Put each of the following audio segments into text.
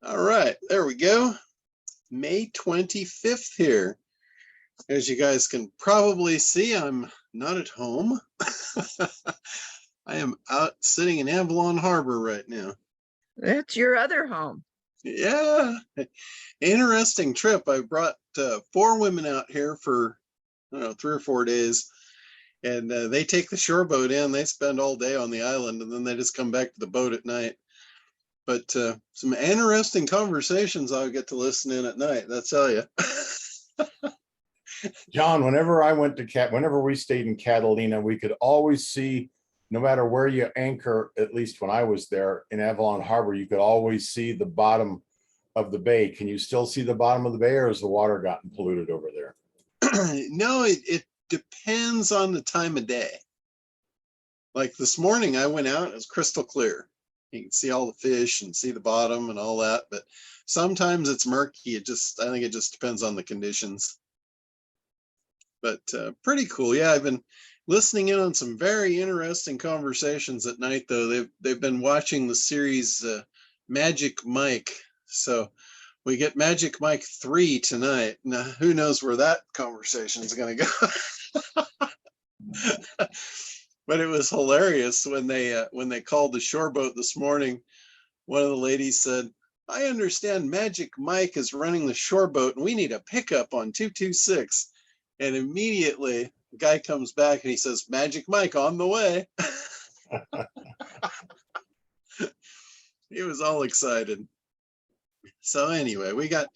All right, there we go. May 25th here. As you guys can probably see, I'm not at home. I am out sitting in Avalon Harbor right now. That's your other home. Yeah, interesting trip. I brought 4 women out here for, I don't know, 3 or 4 days. And they take the shore boat in, they spend all day on the island, and then they just come back to the boat at night. But some interesting conversations I'll get to listen in at night, that's tell you. John, whenever we stayed in Catalina, we could always see, no matter where you anchor, at least when I was there in Avalon Harbor, you could always see the bottom of the bay. Can you still see the bottom of the bay, or has the water gotten polluted over there? No, it depends on the time of day. Like this morning, I went out, it was crystal clear. You can see all the fish and see the bottom and all that, but sometimes it's murky. I think it just depends on the conditions. But pretty cool. Yeah, I've been listening in on some very interesting conversations at night, though. They've been watching the series Magic Mike. So we get Magic Mike 3 tonight. Now, who knows where that conversation is going to go. But it was hilarious when they called the shore boat this morning. One of the ladies said, "I understand Magic Mike is running the shore boat and we need a pickup on 226. And immediately the guy comes back and he says, "Magic Mike on the way." He was all excited. So anyway, we got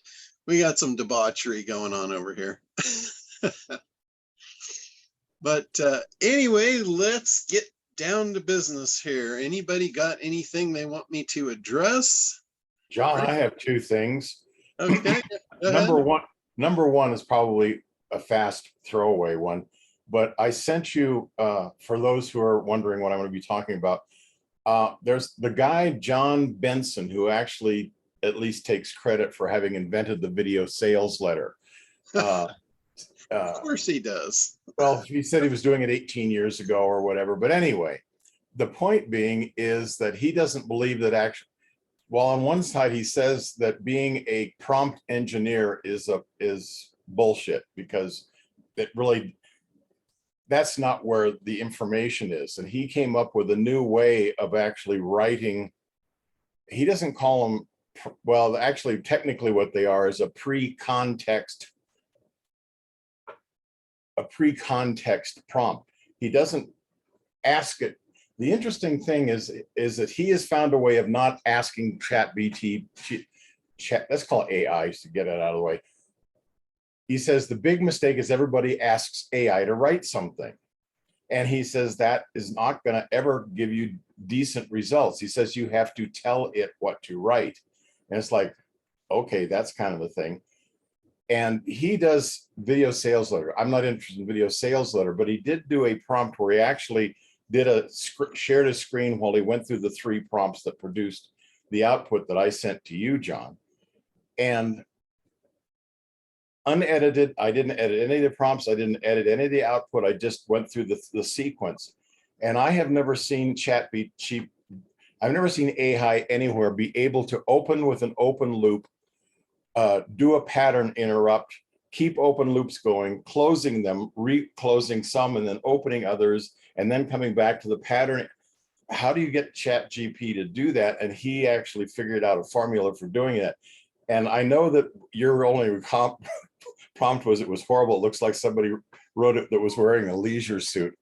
some debauchery going on over here. But anyway, let's get down to business here. Anybody got anything they want me to address? John, I have 2 things. Okay. Number one is probably a fast throwaway one, but I sent you, for those who are wondering what I'm going to be talking about, there's the guy, John Benson, who actually at least takes credit for having invented the video sales letter. Of course he does. Well, he said he was doing it 18 years ago or whatever. But anyway, the point being is that he doesn't believe that actually, while on one side he says that being a prompt engineer is bullshit, because it really, that's not where the information is. And he came up with a new way of actually writing. He doesn't call them, well, actually, technically what they are is a pre-context prompt. He doesn't ask it. The interesting thing is that he has found a way of not asking ChatGPT, let's call it AI to get it out of the way. He says the big mistake is everybody asks AI to write something. And he says that is not going to ever give you decent results. He says you have to tell it what to write. And it's like, okay, that's kind of a thing. And he does video sales letter. I'm not interested in video sales letter, but he did do a prompt where he actually did shared a screen while he went through the 3 prompts that produced the output that I sent to you, John. And unedited, I didn't edit any of the prompts. I didn't edit any of the output. I just went through the sequence. And I have never seen I've never seen AI anywhere be able to open with an open loop, do a pattern interrupt, keep open loops going, closing them, reclosing some, and then opening others, and then coming back to the pattern. How do you get ChatGPT to do that? And he actually figured out a formula for doing it. And I know that your only prompt was, "It was horrible. It looks like somebody wrote it that was wearing a leisure suit."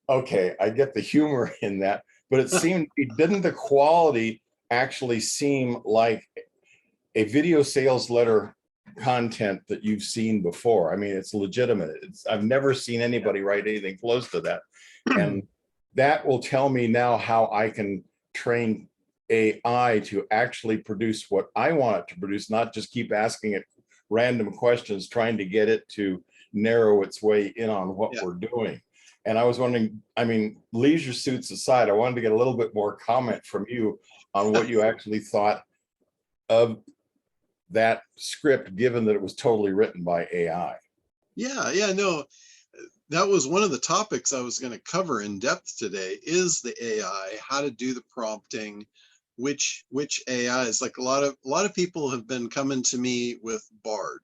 Okay, I get the humor in that, but didn't the quality actually seem like a video sales letter content that you've seen before? I mean, it's legitimate. I've never seen anybody write anything close to that. And that will tell me now how I can train AI to actually produce what I want it to produce, not just keep asking it random questions, trying to get it to narrow its way in on what we're doing. And I was wondering, I mean, leisure suits aside, I wanted to get a little bit more comment from you on what you actually thought of that script, given that it was totally written by AI. Yeah, no, that was one of the topics I was going to cover in depth today, is the AI, how to do the prompting, which AIs. Like a lot of people have been coming to me with Bard,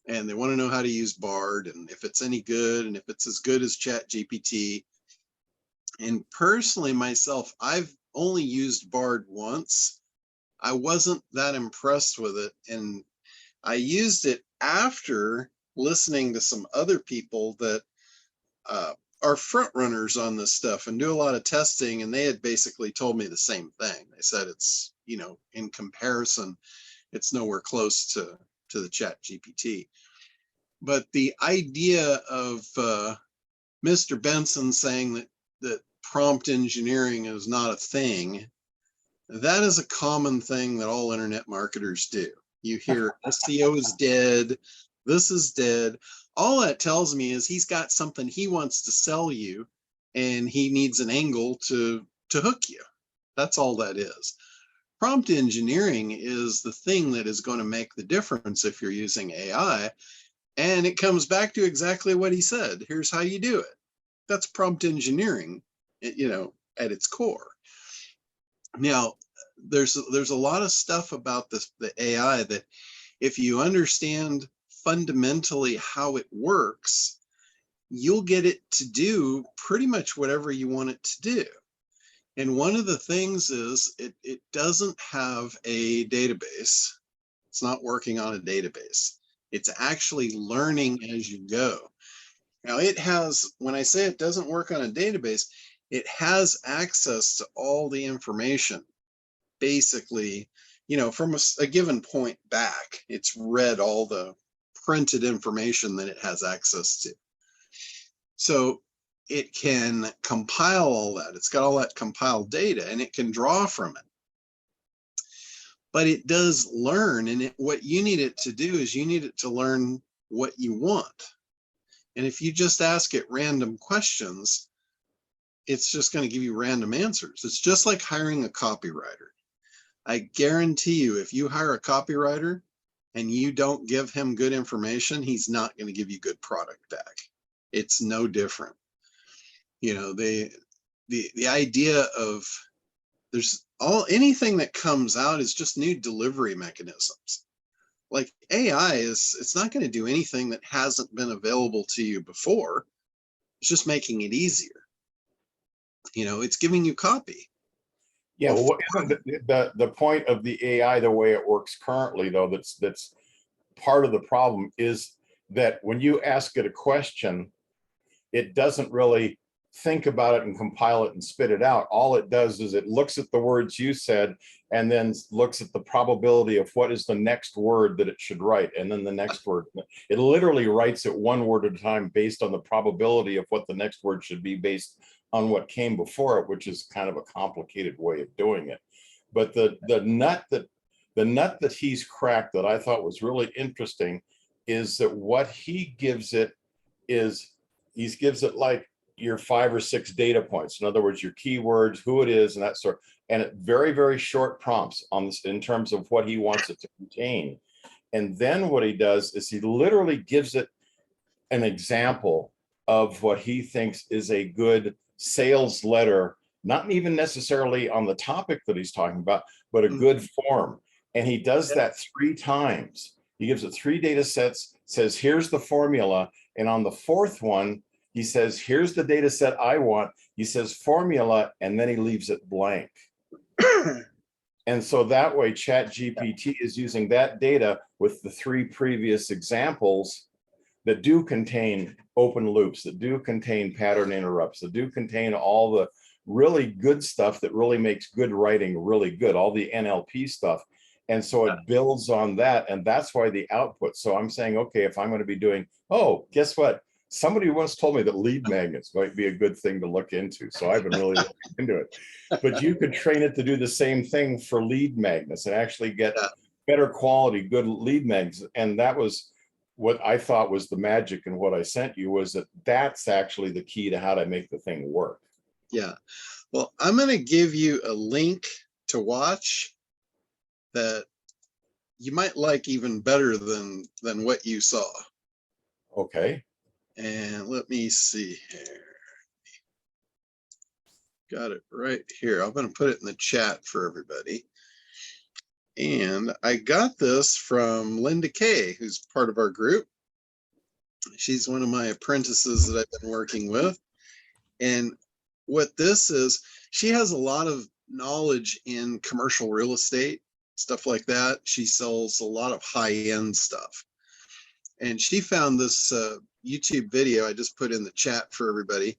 and they want to know how to use Bard and if it's any good and if it's as good as ChatGPT. And personally, myself, I've only used Bard once. I wasn't that impressed with it, and I used it after listening to some other people that are front runners on this stuff and do a lot of testing, and they had basically told me the same thing. They said it's, in comparison, it's nowhere close to the ChatGPT. But the idea of Mr. Benson saying that prompt engineering is not a thing, that is a common thing that all internet marketers do. You hear SEO is dead, this is dead. All that tells me is he's got something he wants to sell you, and he needs an angle to hook you. That's all that is. Prompt engineering is the thing that is going to make the difference if you're using AI. And it comes back to exactly what he said. Here's how you do it. That's prompt engineering, at its core. Now, there's a lot of stuff about the AI that if you understand fundamentally how it works, you'll get it to do pretty much whatever you want it to do. And one of the things is it doesn't have a database. It's not working on a database. It's actually learning as you go. Now it has, when I say it doesn't work on a database, it has access to all the information. Basically, from a given point back, it's read all the printed information that it has access to. So it can compile all that. It's got all that compiled data, and it can draw from it. But it does learn, and what you need it to do is you need it to learn what you want. And if you just ask it random questions, it's just going to give you random answers. It's just like hiring a copywriter. I guarantee you, if you hire a copywriter and you don't give him good information, he's not going to give you good product back. It's no different. The idea of anything that comes out is just new delivery mechanisms. Like AI it's not going to do anything that hasn't been available to you before. It's just making it easier. It's giving you copy. Yeah, well, what isn't the point of the AI the way it works currently, though, that's part of the problem is that when you ask it a question, it doesn't really think about it and compile it and spit it out. All it does is it looks at the words you said and then looks at the probability of what is the next word that it should write, and then the next word. It literally writes it one word at a time based on the probability of what the next word should be based on what came before it, which is kind of a complicated way of doing it. But the nut that he's cracked that I thought was really interesting is that what he gives it is he gives it like your 5 or 6 data points. In other words, your keywords, who it is, and that sort. And it very, very short prompts on this in terms of what he wants it to contain. And then what he does is he literally gives it an example of what he thinks is a good sales letter, not even necessarily on the topic that he's talking about, but a good form. And he does that 3 times. He gives it 3 data sets, says, here's the formula. And on the 4th one, he says, here's the data set I want. He says formula, and then he leaves it blank. And so that way, ChatGPT is using that data with the 3 previous examples that do contain open loops, that do contain pattern interrupts, that do contain all the really good stuff that really makes good writing really good, all the NLP stuff. And so it builds on that, and that's why the output. So I'm saying, okay, if I'm going to be doing, oh, guess what? Somebody once told me that lead magnets might be a good thing to look into. So I've been really looking into it. But you could train it to do the same thing for lead magnets and actually get better quality, good lead magnets. And that was what I thought was the magic in what I sent you, was that that's actually the key to how to make the thing work. Yeah. Well, I'm going to give you a link to watch that you might like even better than what you saw. Okay. And let me see here. got it right here. I'm going to put it in the chat for everybody. And I got this from Linda Kay, who's part of our group. She's one of my apprentices that I've been working with. And what this is, she has a lot of knowledge in commercial real estate, stuff like that. She sells a lot of high-end stuff. And she found this YouTube video I just put in the chat for everybody.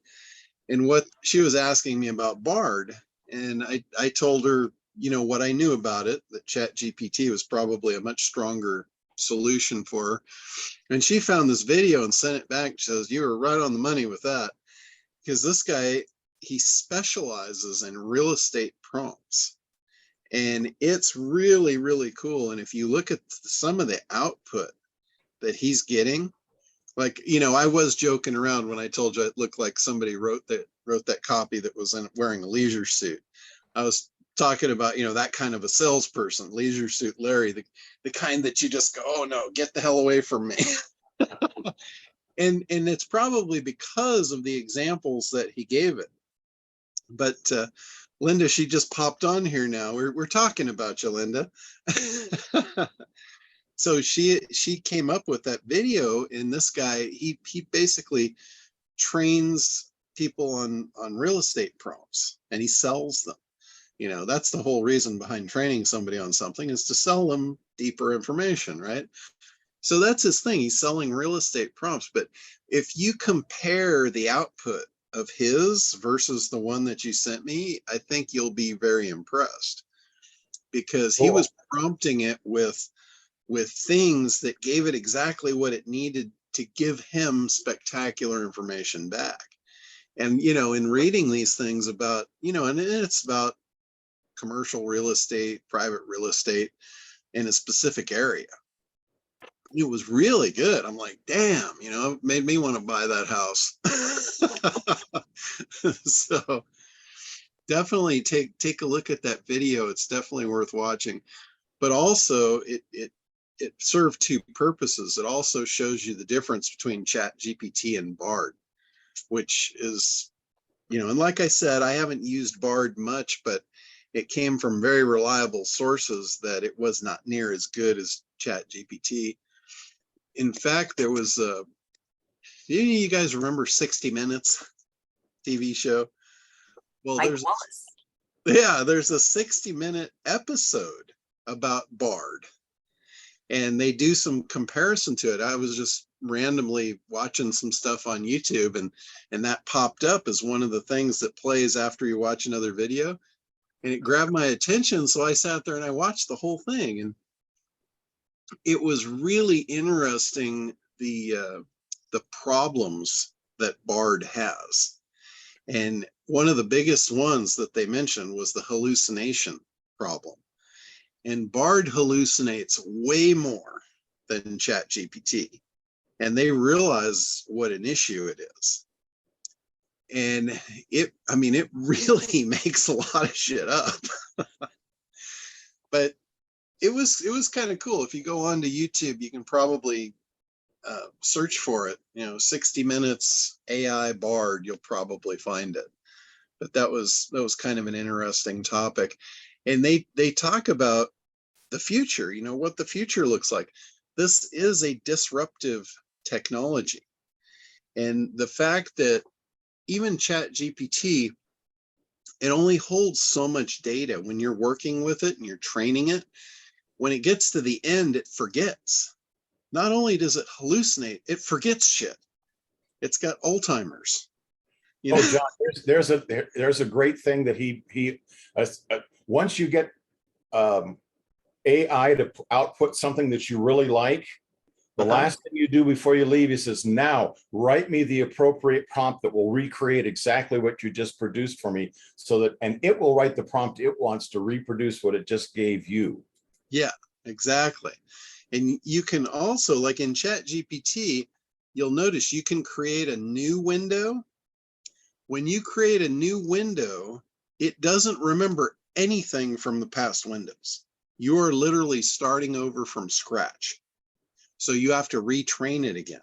And what she was asking me about Bard. And I told her, you know, what I knew about it, that ChatGPT was probably a much stronger solution for her. And she found this video and sent it back. She says, you were right on the money with that. Because this guy, he specializes in real estate prompts. And it's really, really cool. And if you look at some of the output that he's getting, like, you know, I was joking around when I told you it looked like somebody wrote that copy that was wearing a leisure suit. I was talking about, you know, that kind of a salesperson, leisure suit Larry, the kind that you just go, oh no, get the hell away from me. And it's probably because of the examples that he gave it. But Linda, she just popped on here now. We're talking about you, Linda. So she came up with that video, and this guy, he basically trains people on real estate prompts, and he sells them. You know, that's the whole reason behind training somebody on something, is to sell them deeper information, right? So that's his thing. He's selling real estate prompts. But if you compare the output of his versus the one that you sent me, I think you'll be very impressed, because he was prompting it with things that gave it exactly what it needed to give him spectacular information back. And, you know, in reading these things about, you know, and it's about commercial real estate, private real estate in a specific area, it was really good. I'm like, damn, you know, it made me want to buy that house. So definitely take a look at that video. It's definitely worth watching. But also it served two purposes. It also shows you the difference between ChatGPT and Bard, which is, you know, and like I said, I haven't used Bard much, but it came from very reliable sources that it was not near as good as ChatGPT. In fact, there was you guys remember 60 Minutes TV show? Well, there's a 60-minute episode about Bard, and they do some comparison to it. I was just randomly watching some stuff on YouTube, and that popped up as one of the things that plays after you watch another video, and it grabbed my attention. So I sat there and I watched the whole thing, and it was really interesting, the problems that Bard has. And one of the biggest ones that they mentioned was the hallucination problem. And Bard hallucinates way more than ChatGPT. And they realize what an issue it is. And it really makes a lot of shit up. But it was kind of cool. If you go onto YouTube, you can probably search for it, you know, 60 Minutes AI Bard, you'll probably find it. But that was kind of an interesting topic. And they talk about the future, you know, what the future looks like. This is a disruptive technology. And the fact that even ChatGPT, it only holds so much data when you're working with it and you're training it. When it gets to the end, it forgets. Not only does it hallucinate, it forgets shit. It's got Alzheimer's. You know? John, there's a great thing that he once you get AI to output something that you really like, the last thing you do before you leave, he says, now write me the appropriate prompt that will recreate exactly what you just produced for me, so that, and it will write the prompt it wants to reproduce what it just gave you. Yeah, exactly. And you can also, like in ChatGPT, you'll notice you can create a new window. When you create a new window, it doesn't remember anything from the past windows. You are literally starting over from scratch. So you have to retrain it again.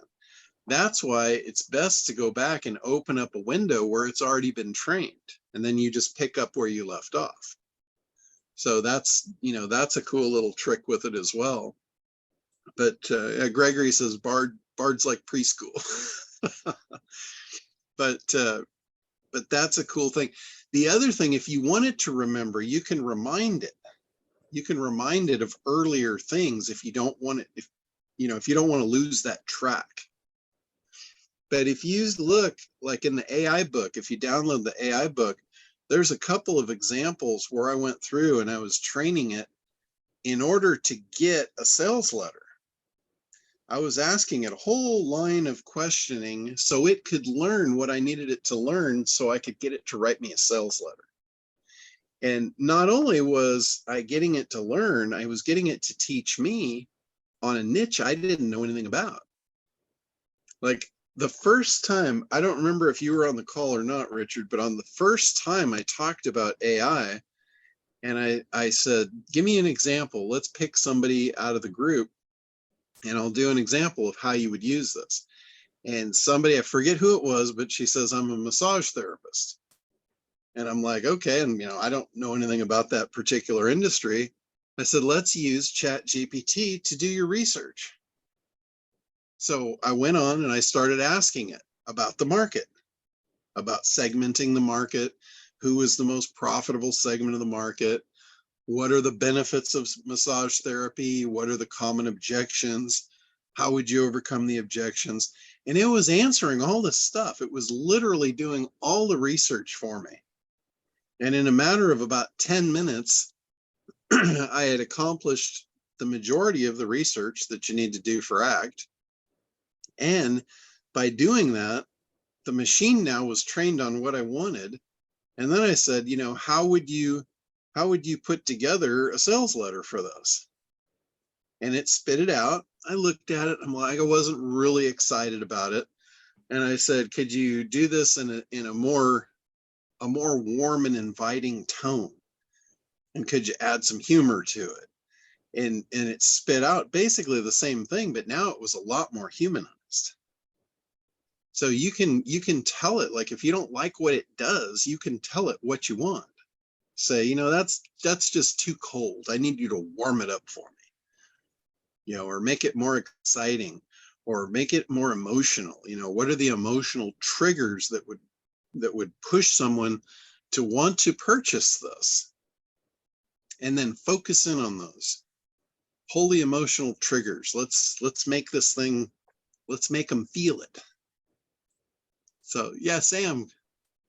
That's why it's best to go back and open up a window where it's already been trained, and then you just pick up where you left off. So that's, that's a cool little trick with it as well. But Gregory says Bard's like preschool. But that's a cool thing. The other thing, if you want it to remember, you can remind it. You can remind it of earlier things if you don't want it, if you don't want to lose that track. But if you look like in the AI book, if you download the AI book, there's a couple of examples where I went through and I was training it in order to get a sales letter. I was asking it a whole line of questioning so it could learn what I needed it to learn so I could get it to write me a sales letter. And not only was I getting it to learn, I was getting it to teach me on a niche I didn't know anything about. Like the first time, I don't remember if you were on the call or not, Richard, but on the first time I talked about AI, and I said, give me an example. Let's pick somebody out of the group and I'll do an example of how you would use this. And somebody, I forget who it was, but she says, I'm a massage therapist. And I'm like, okay. And, I don't know anything about that particular industry. I said, let's use ChatGPT to do your research. So I went on and I started asking it about the market, about segmenting the market, who is the most profitable segment of the market, what are the benefits of massage therapy, what are the common objections, how would you overcome the objections? And it was answering all this stuff. It was literally doing all the research for me. And in a matter of about 10 minutes, I had accomplished the majority of the research that you need to do for ACT. And by doing that, the machine now was trained on what I wanted. And then I said, how would you put together a sales letter for this? And it spit it out. I looked at it. I'm like, I wasn't really excited about it. And I said, could you do this in a more warm and inviting tone? And could you add some humor to it? And it spit out basically the same thing, but now it was a lot more humanized. So you can tell it, like, if you don't like what it does, you can tell it what you want. Say, that's just too cold. I need you to warm it up for me. Or make it more exciting, or make it more emotional. What are the emotional triggers that would push someone to want to purchase this? And then focus in on those. Pull the emotional triggers. Let's make this thing, let's make them feel it. So yeah, Sam.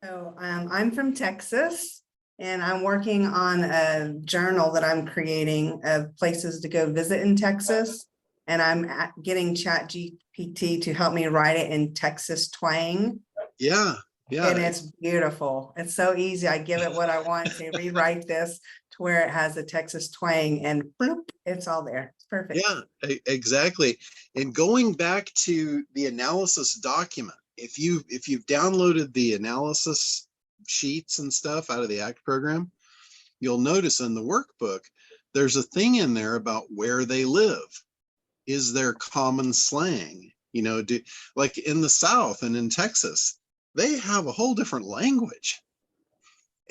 So I'm from Texas, and I'm working on a journal that I'm creating of places to go visit in Texas. And I'm getting ChatGPT to help me write it in Texas twang. Yeah. And it's beautiful. It's so easy. I give it what I want to rewrite this to where it has the Texas twang, and bloop, it's all there. It's perfect. Yeah, exactly. And going back to the analysis document, if you've downloaded the analysis sheets and stuff out of the ACT program, you'll notice in the workbook, there's a thing in there about where they live. Is there common slang? Like in the South and in Texas, they have a whole different language.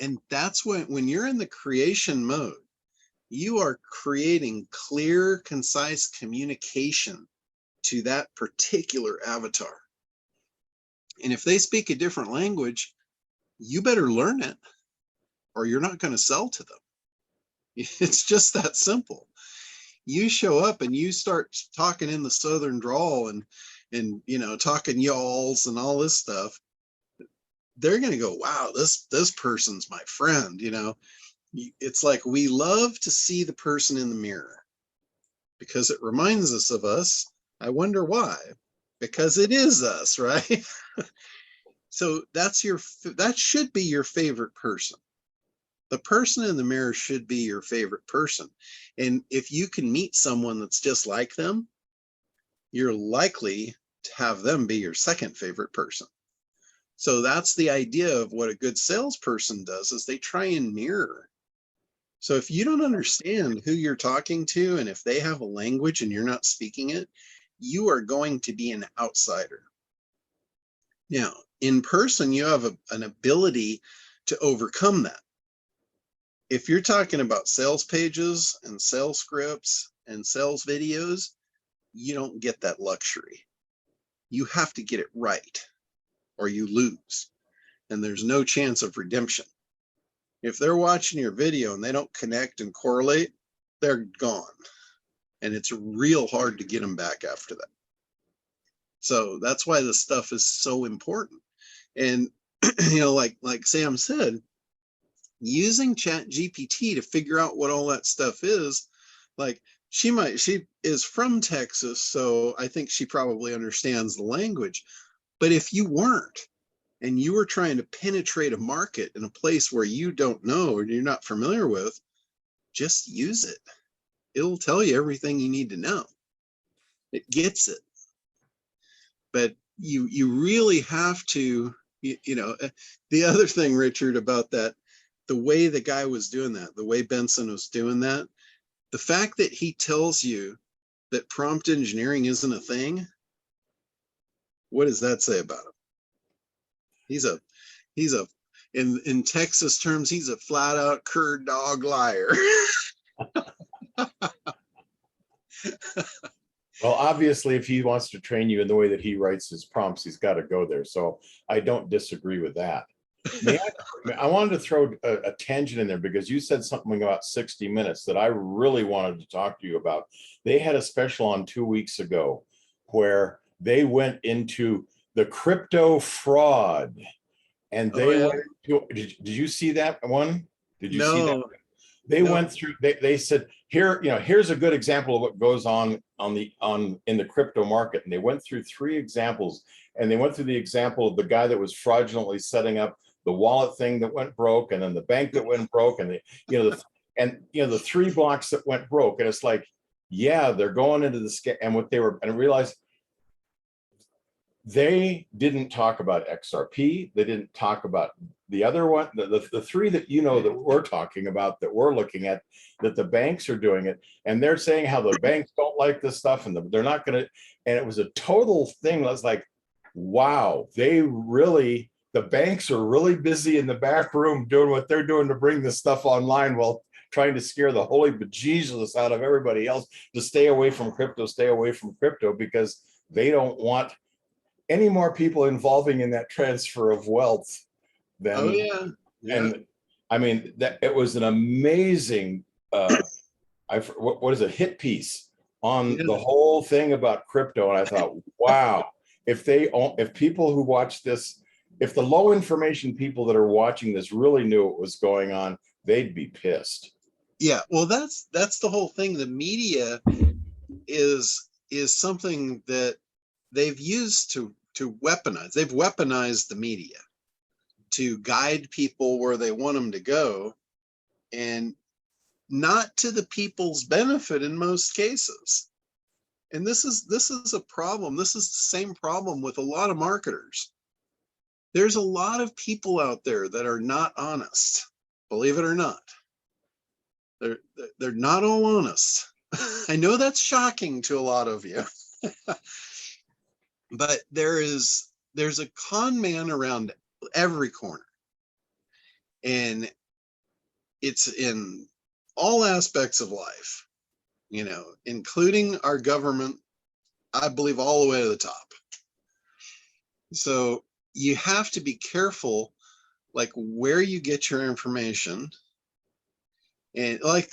And that's when you're in the creation mode, you are creating clear, concise communication to that particular avatar. And if they speak a different language, you better learn it, or you're not going to sell to them. It's just that simple. You show up and you start talking in the Southern drawl and talking y'alls and all this stuff, they're going to go, wow, this person's my friend. It's like, we love to see the person in the mirror because it reminds us of us. I wonder why. Because it is us, right? So that should be your favorite person. The person in the mirror should be your favorite person. And if you can meet someone that's just like them, you're likely to have them be your second favorite person. So that's the idea of what a good salesperson does, is they try and mirror. So if you don't understand who you're talking to, and if they have a language and you're not speaking it, you are going to be an outsider. Now, in person, you have an ability to overcome that. If you're talking about sales pages and sales scripts and sales videos, you don't get that luxury. You have to get it right or you lose, and there's no chance of redemption. If they're watching your video and they don't connect and correlate, they're gone. And it's real hard to get them back after that. So that's why this stuff is so important. And, like Sam said, using ChatGPT to figure out what all that stuff is, like she is from Texas, so I think she probably understands the language. But if you weren't, and you were trying to penetrate a market in a place where you don't know or you're not familiar with, just use it. It'll tell you everything you need to know. It gets it. But you really have to, the other thing, Richard, about that, the way the guy was doing that, the way Benson was doing that, the fact that he tells you that prompt engineering isn't a thing, what does that say about him? He's a in Texas terms, he's a flat out cur dog liar. Well, obviously, if he wants to train you in the way that he writes his prompts, he's got to go there. So I don't disagree with that. I wanted to throw a tangent in there because you said something about 60 Minutes that I really wanted to talk to you about. They had a special on 2 weeks ago where they went into the crypto fraud, and they went to, did you see that one? Did you see that? They went through, they said, here's a good example of what goes on in the crypto market. And they went through 3 examples, and they went through the example of the guy that was fraudulently setting up the wallet thing that went broke, and then the bank that went broke, and the 3 blocks that went broke. And it's like, yeah, they're going into the scam. And I realized they didn't talk about XRP. They didn't talk about the other one, the 3 that that we're talking about, that we're looking at, that the banks are doing it. And they're saying how the banks don't like this stuff and they're not going to. And it was a total thing that was like, wow, the banks are really busy in the back room doing what they're doing to bring this stuff online while trying to scare the holy bejesus out of everybody else to stay away from crypto, because they don't want any more people involving in that transfer of wealth than. And I mean, that it was an amazing what is it, hit piece on the whole thing about crypto. And I thought, wow, if people who watch this, if the low information people that are watching this really knew what was going on, they'd be pissed. Yeah, well, that's the whole thing. The media is something that they've used to weaponize. They've weaponized the media to guide people where they want them to go, and not to the people's benefit in most cases. And this is a problem. This is the same problem with a lot of marketers. There's a lot of people out there that are not honest, believe it or not. They're not all honest. I know that's shocking to a lot of you. But there's a con man around every corner. And it's in all aspects of life, including our government, I believe, all the way to the top. So you have to be careful, like, where you get your information. And like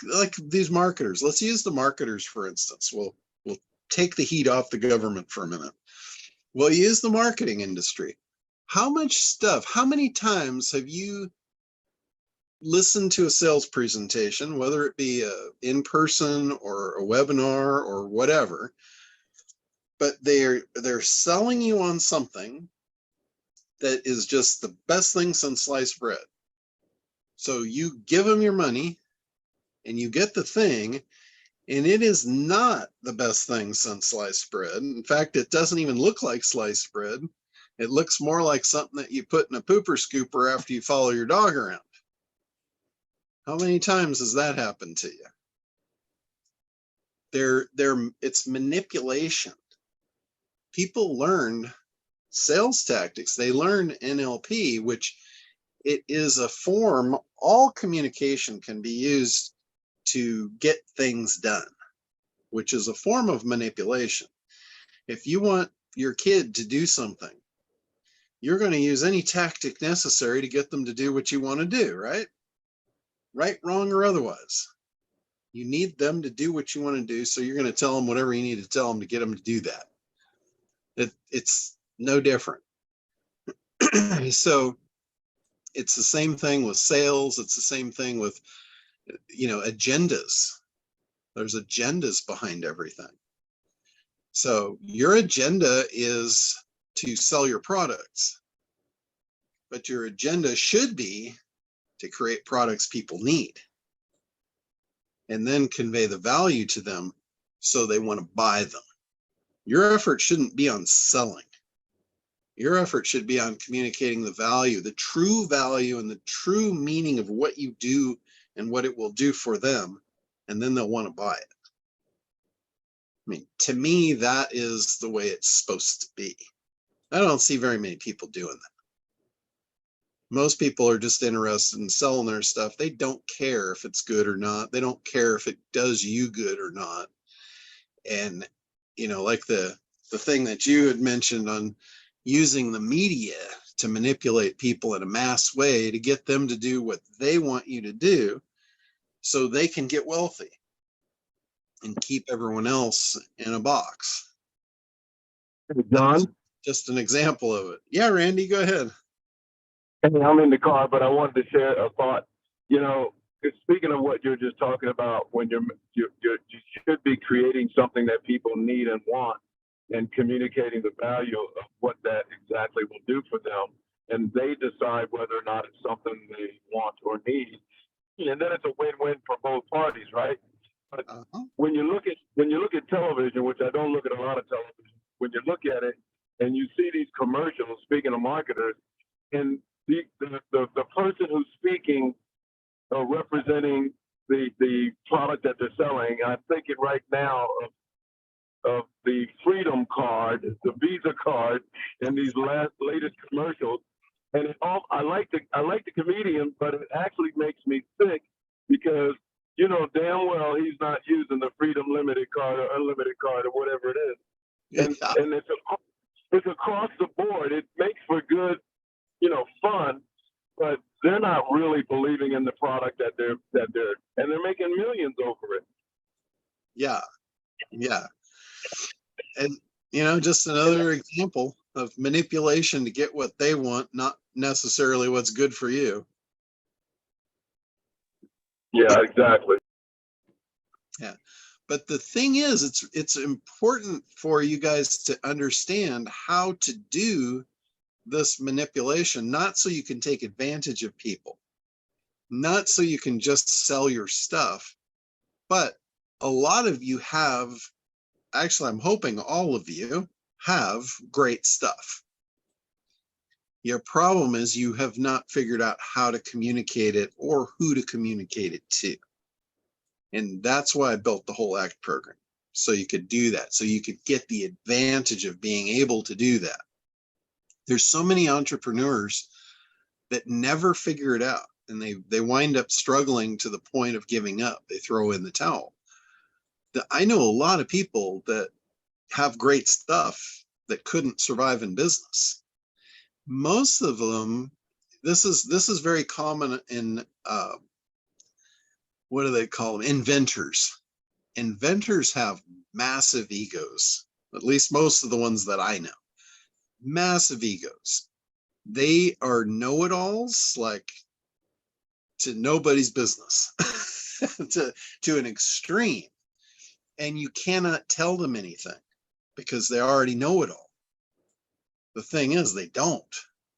these marketers, let's use the marketers, for instance. We'll take the heat off the government for a minute. We'll use the marketing industry. How many times have you listened to a sales presentation, whether it be in person or a webinar or whatever, but they're selling you on something that is just the best thing since sliced bread. So you give them your money and you get the thing, and it is not the best thing since sliced bread. In fact, it doesn't even look like sliced bread. It looks more like something that you put in a pooper scooper after you follow your dog around. How many times has that happened to you? It's manipulation. People learned sales tactics. They learn NLP, which it is a form, all communication can be used to get things done, which is a form of manipulation. If you want your kid to do something, you're going to use any tactic necessary to get them to do what you want to do, right? Right, wrong, or otherwise. You need them to do what you want to do, so you're going to tell them whatever you need to tell them to get them to do that. It's no different. So it's the same thing with sales. It's the same thing with, agendas. There's agendas behind everything. So your agenda is to sell your products, but your agenda should be to create products people need and then convey the value to them so they want to buy them. Your effort shouldn't be on selling. Your effort should be on communicating the value, the true value and the true meaning of what you do and what it will do for them, and then they'll want to buy it. I mean, to me, that is the way it's supposed to be. I don't see very many people doing that. Most people are just interested in selling their stuff. They don't care if it's good or not. They don't care if it does you good or not. And, like the thing that you had mentioned on using the media to manipulate people in a mass way to get them to do what they want you to do so they can get wealthy and keep everyone else in a box. John? Just an example of it. Yeah, Randy, go ahead. Hey, I'm in the car, but I wanted to share a thought. Speaking of what you're just talking about, when you should be creating something that people need and want, and communicating the value of what that exactly will do for them, and they decide whether or not it's something they want or need, and then it's a win-win for both parties, right? But when you look at television, which I don't look at a lot of television, when you look at it and you see these commercials, speaking of marketers, and the person who's speaking or representing the product that they're selling, I'm thinking right now of the Freedom Card, the Visa card, and these latest commercials. And I like the comedian, but it actually makes me sick because damn well he's not using the Freedom Limited card or Unlimited card or whatever it is. And it's across the board. It makes for good, fun, but they're not really believing in the product that they're making millions over it. Yeah. And, just another example of manipulation to get what they want, not necessarily what's good for you. Yeah, exactly. Yeah. But the thing is, it's important for you guys to understand how to do this manipulation, not so you can take advantage of people, not so you can just sell your stuff, but a lot of you have, actually, I'm hoping all of you have great stuff. Your problem is you have not figured out how to communicate it or who to communicate it to. And that's why I built the whole ACT program. So you could do that. So you could get the advantage of being able to do that. There's so many entrepreneurs that never figure it out. And they wind up struggling to the point of giving up. They throw in the towel. I know a lot of people that have great stuff that couldn't survive in business. Most of them, this is very common in what do they call them? Inventors. Inventors have massive egos, at least most of the ones that I know. Massive egos. They are know-it-alls, like to nobody's business, to an extreme. And you cannot tell them anything because they already know it all. The thing is, they don't.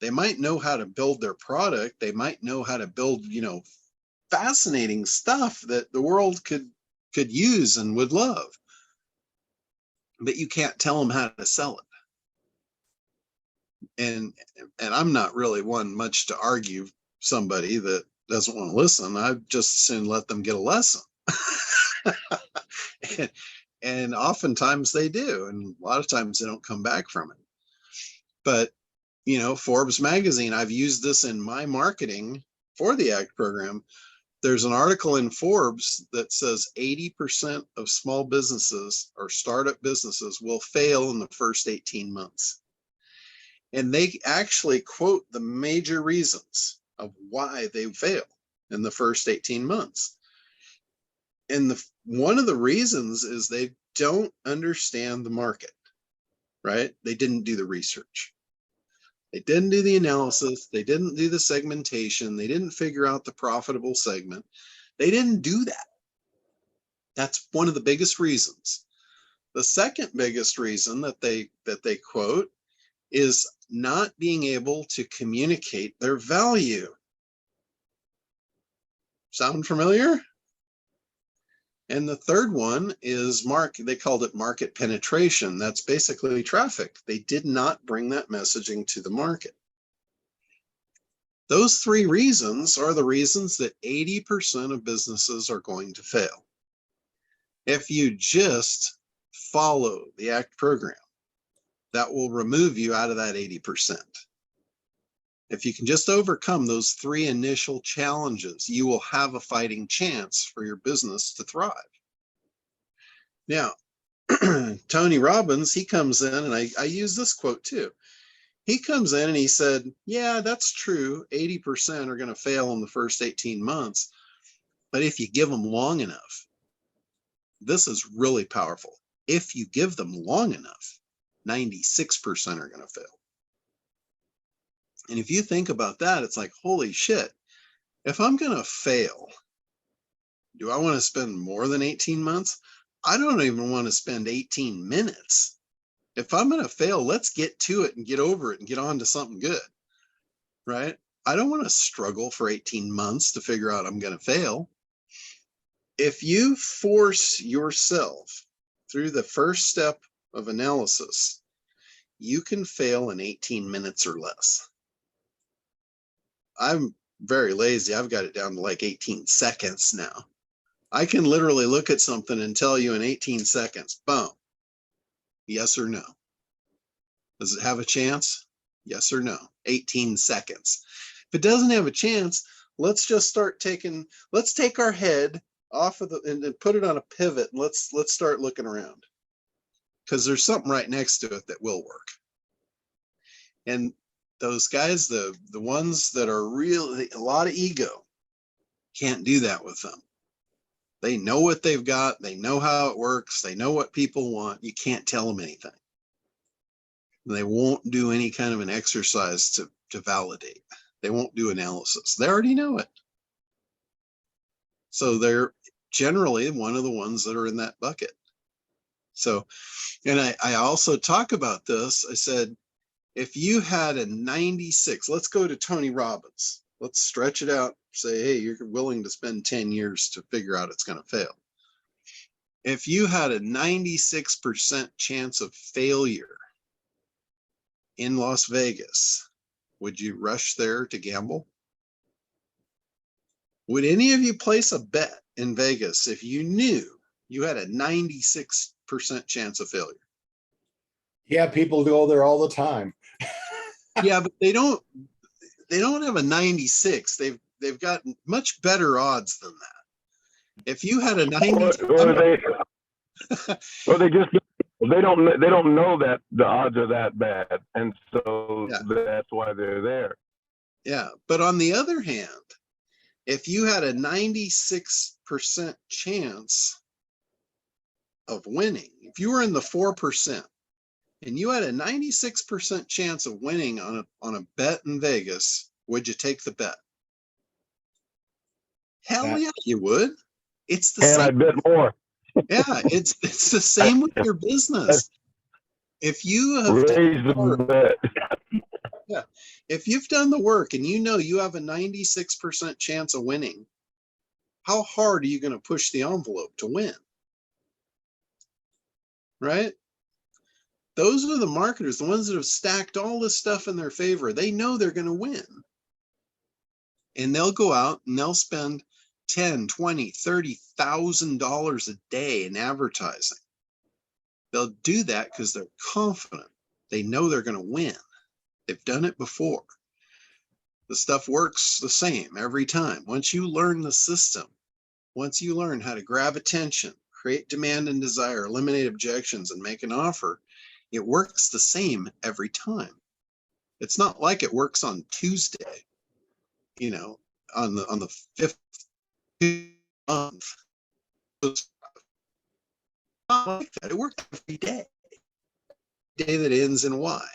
They might know how to build their product. They might know how to build, fascinating stuff that the world could use and would love. But you can't tell them how to sell it. And I'm not really one much to argue somebody that doesn't want to listen. I just soon let them get a lesson. And oftentimes they do, and a lot of times they don't come back from it. But, you know, Forbes magazine, I've used this in my marketing for the ACT program. There's an article in Forbes that says 80% of small businesses or startup businesses will fail in the first 18 months. And they actually quote the major reasons of why they fail in the first 18 months. And one of the reasons is they don't understand the market, right? They didn't do the research. They didn't do the analysis. They didn't do the segmentation. They didn't figure out the profitable segment. They didn't do that. That's one of the biggest reasons. The second biggest reason that they quote is not being able to communicate their value. Sound familiar? And the third one is they called it market penetration. That's basically traffic. They did not bring that messaging to the market. Those three reasons are the reasons that 80% of businesses are going to fail. If you just follow the ACT program, that will remove you out of that 80%. If you can just overcome those three initial challenges, you will have a fighting chance for your business to thrive. Now, Tony Robbins, he comes in, and I use this quote too. He comes in and he said, yeah, that's true. 80% are going to fail in the first 18 months. But if you give them long enough, this is really powerful. If you give them long enough, 96% are going to fail. And if you think about that, it's like, holy shit, if I'm going to fail, do I want to spend more than 18 months? I don't even want to spend 18 minutes. If I'm going to fail, let's get to it and get over it and get on to something good, right? I don't want to struggle for 18 months to figure out I'm going to fail. If you force yourself through the first step of analysis, you can fail in 18 minutes or less. I'm very lazy. I've got it down to like 18 seconds now. I can literally look at something and tell you in 18 seconds, boom, yes or no. Does it have a chance? Yes or no, 18 seconds. If it doesn't have a chance, let's just let's take our head off of and put it on a pivot. And let's start looking around, because there's something right next to it that will work. And those guys, the ones that are really a lot of ego, can't do that with them. They know what they've got. They know how it works. They know what people want. You can't tell them anything. They won't do any kind of an exercise to validate. They won't do analysis. They already know it. So they're generally one of the ones that are in that bucket. So, and I also talk about this. I said, if you had a 96, let's go to Tony Robbins. Let's stretch it out. Say, hey, you're willing to spend 10 years to figure out it's going to fail. If you had a 96% chance of failure in Las Vegas, would you rush there to gamble? Would any of you place a bet in Vegas if you knew you had a 96% chance of failure? Yeah, people go there all the time. Yeah, but they don't have a 96. They've got much better odds than that. If you had a 90, they don't know that the odds are that bad, and so that's why they're there. Yeah, but on the other hand, if you had a 96% chance of winning, if you were in the 4%, and you had a 96% chance of winning on a bet in Vegas, would you take the bet? Hell yeah, you would. It's the same. And I bet more. Yeah, it's the same with your business. If you have raised the bet. Yeah, if you've done the work and you know you have a 96% chance of winning, how hard are you going to push the envelope to win? Right? Those are the marketers, the ones that have stacked all this stuff in their favor. They know they're going to win. And they'll go out and they'll spend $10,000, $20,000, $30,000 a day in advertising. They'll do that because they're confident. They know they're going to win. They've done it before. The stuff works the same every time. Once you learn the system, once you learn how to grab attention, create demand and desire, eliminate objections, and make an offer, it works the same every time. It's not like it works on Tuesday, you know, on the 5th month. It's not like that. It works every day. Day that ends in Y.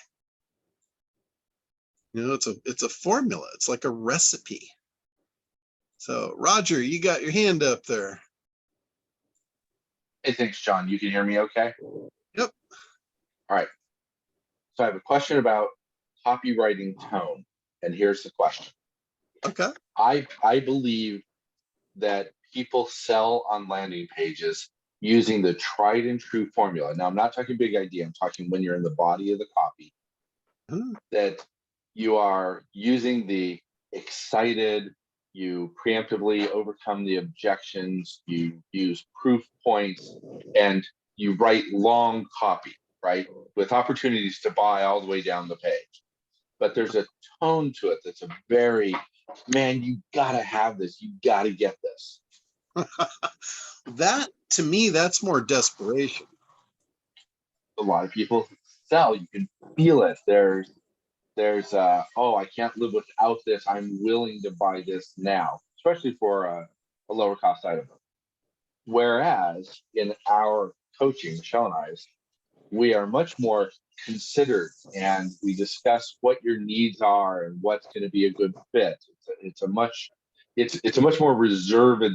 You know, it's a formula. It's like a recipe. So Roger, you got your hand up there. Hey, thanks, John. You can hear me okay? Yep. All right. So I have a question about copywriting tone, and here's the question. Okay. I believe that people sell on landing pages using the tried and true formula. Now, I'm not talking big idea. I'm talking when you're in the body of the copy, that you are using the excited, you preemptively overcome the objections, you use proof points, and you write long copy, right? With opportunities to buy all the way down the page. But there's a tone to it that's a very, man, you gotta have this, you gotta get this. That, to me, that's more desperation. A lot of people sell, you can feel it. There's oh, I can't live without this, I'm willing to buy this now, especially for a lower cost item. Whereas in our coaching, Michelle and I's, we are much more considered, and we discuss what your needs are and what's going to be a good fit. It's a much more reserved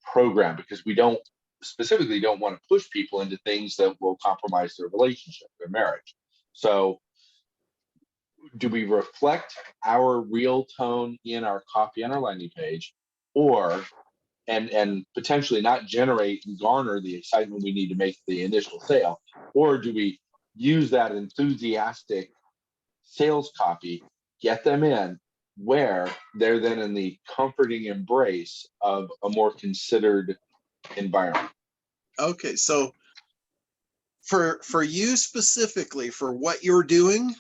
program, because we don't want to push people into things that will compromise their relationship, their marriage. So do we reflect our real tone in our copy on our landing page, or and potentially not generate and garner the excitement we need to make the initial sale? Or do we use that enthusiastic sales copy, get them in, where they're then in the comforting embrace of a more considered environment? Okay, so for you specifically, for what you're doing,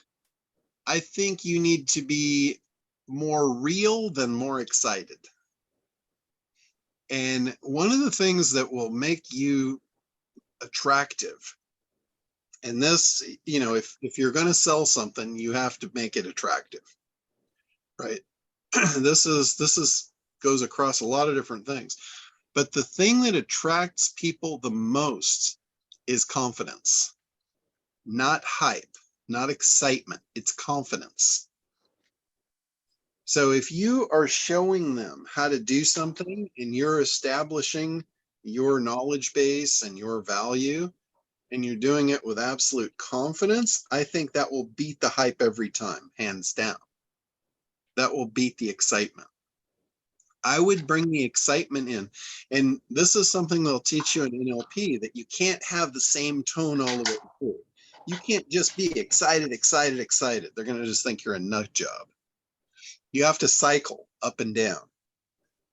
I think you need to be more real than more excited. And one of the things that will make you attractive, and this, you know, if you're going to sell something, you have to make it attractive, right? This goes across a lot of different things. But the thing that attracts people the most is confidence, not hype, not excitement. It's confidence. So if you are showing them how to do something and you're establishing your knowledge base and your value, and you're doing it with absolute confidence, I think that will beat the hype every time, hands down. That will beat the excitement. I would bring the excitement in. And this is something they'll teach you in NLP, that you can't have the same tone all the way through. You can't just be excited, excited, excited. They're going to just think you're a nut job. You have to cycle up and down.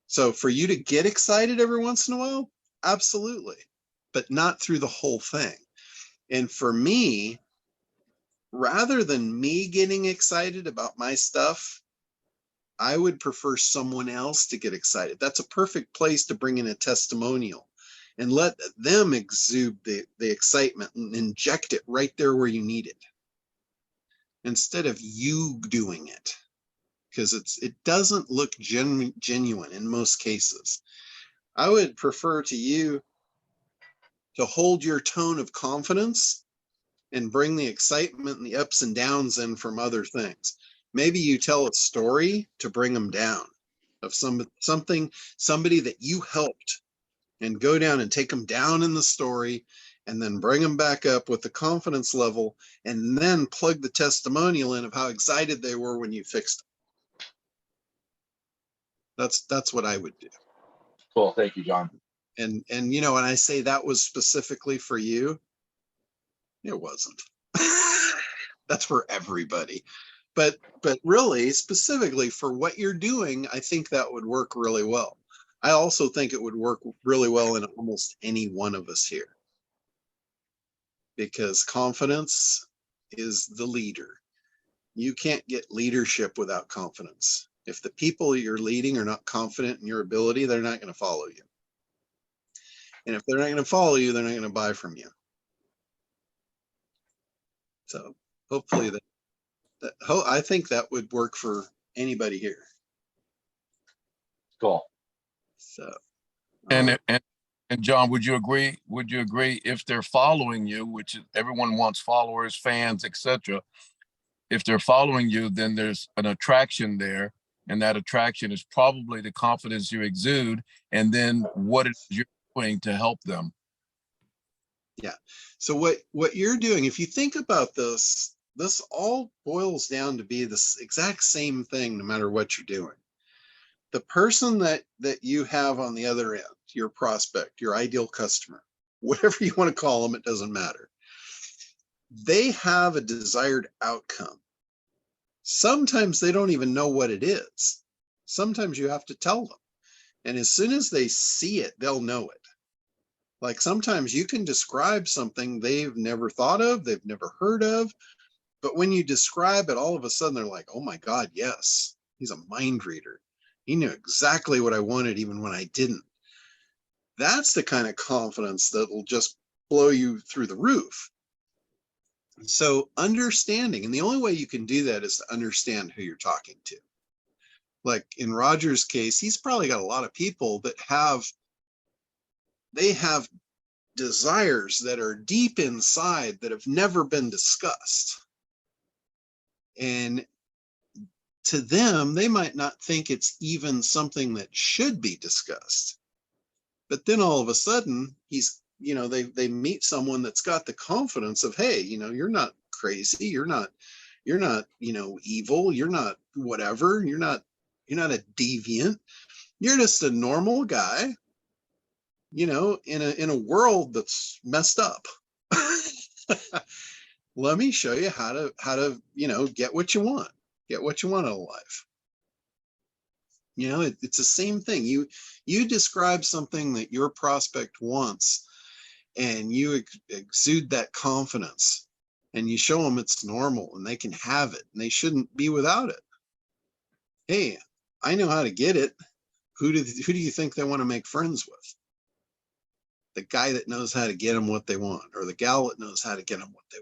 So for you to get excited every once in a while, absolutely, but not through the whole thing. And for me, rather than me getting excited about my stuff, I would prefer someone else to get excited. That's a perfect place to bring in a testimonial and let them exude the excitement and inject it right there where you need it, instead of you doing it, because it doesn't look genuine in most cases. I would prefer to you to hold your tone of confidence and bring the excitement and the ups and downs in from other things. Maybe you tell a story to bring them down, of somebody that you helped, and go down and take them down in the story, and then bring them back up with the confidence level, and then plug the testimonial in of how excited they were when you fixed them. That's what I would do. Cool. Thank you, John. And you know, when I say that was specifically for you, it wasn't. That's for everybody. But really, specifically for what you're doing, I think that would work really well. I also think it would work really well in almost any one of us here, because confidence is the leader. You can't get leadership without confidence. If the people you're leading are not confident in your ability, they're not going to follow you. And if they're not going to follow you, they're not going to buy from you. So hopefully I think that would work for anybody here. Cool. So, And John, would you agree? Would you agree if they're following you, which everyone wants followers, fans, etc. If they're following you, then there's an attraction there, and that attraction is probably the confidence you exude, and then what it is you're doing to help them. yeah. So what you're doing, if you think about this all boils down to be this exact same thing, no matter what you're doing. The person that you have on the other end, your prospect, your ideal customer, whatever you want to call them, it doesn't matter. They have a desired outcome. Sometimes they don't even know what it is. Sometimes you have to tell them. And as soon as they see it, they'll know it. Like sometimes you can describe something they've never thought of, they've never heard of, but when you describe it, all of a sudden they're like, oh my God, yes, he's a mind reader. He knew exactly what I wanted even when I didn't. That's the kind of confidence that will just blow you through the roof. So understanding, and the only way you can do that is to understand who you're talking to. Like in Roger's case, he's probably got a lot of people that have desires that are deep inside that have never been discussed. And to them, they might not think it's even something that should be discussed. But then all of a sudden, they meet someone that's got the confidence of, hey, you're not crazy, you're not evil, you're not whatever, you're not a deviant, you're just a normal guy, in a world that's messed up. Let me show you how to get what you want out of life. It's the same thing. You describe something that your prospect wants, and you exude that confidence, and you show them it's normal and they can have it and they shouldn't be without it. Hey, I know how to get it. Who do you think they want to make friends with? The guy that knows how to get them what they want, or the gal that knows how to get them what they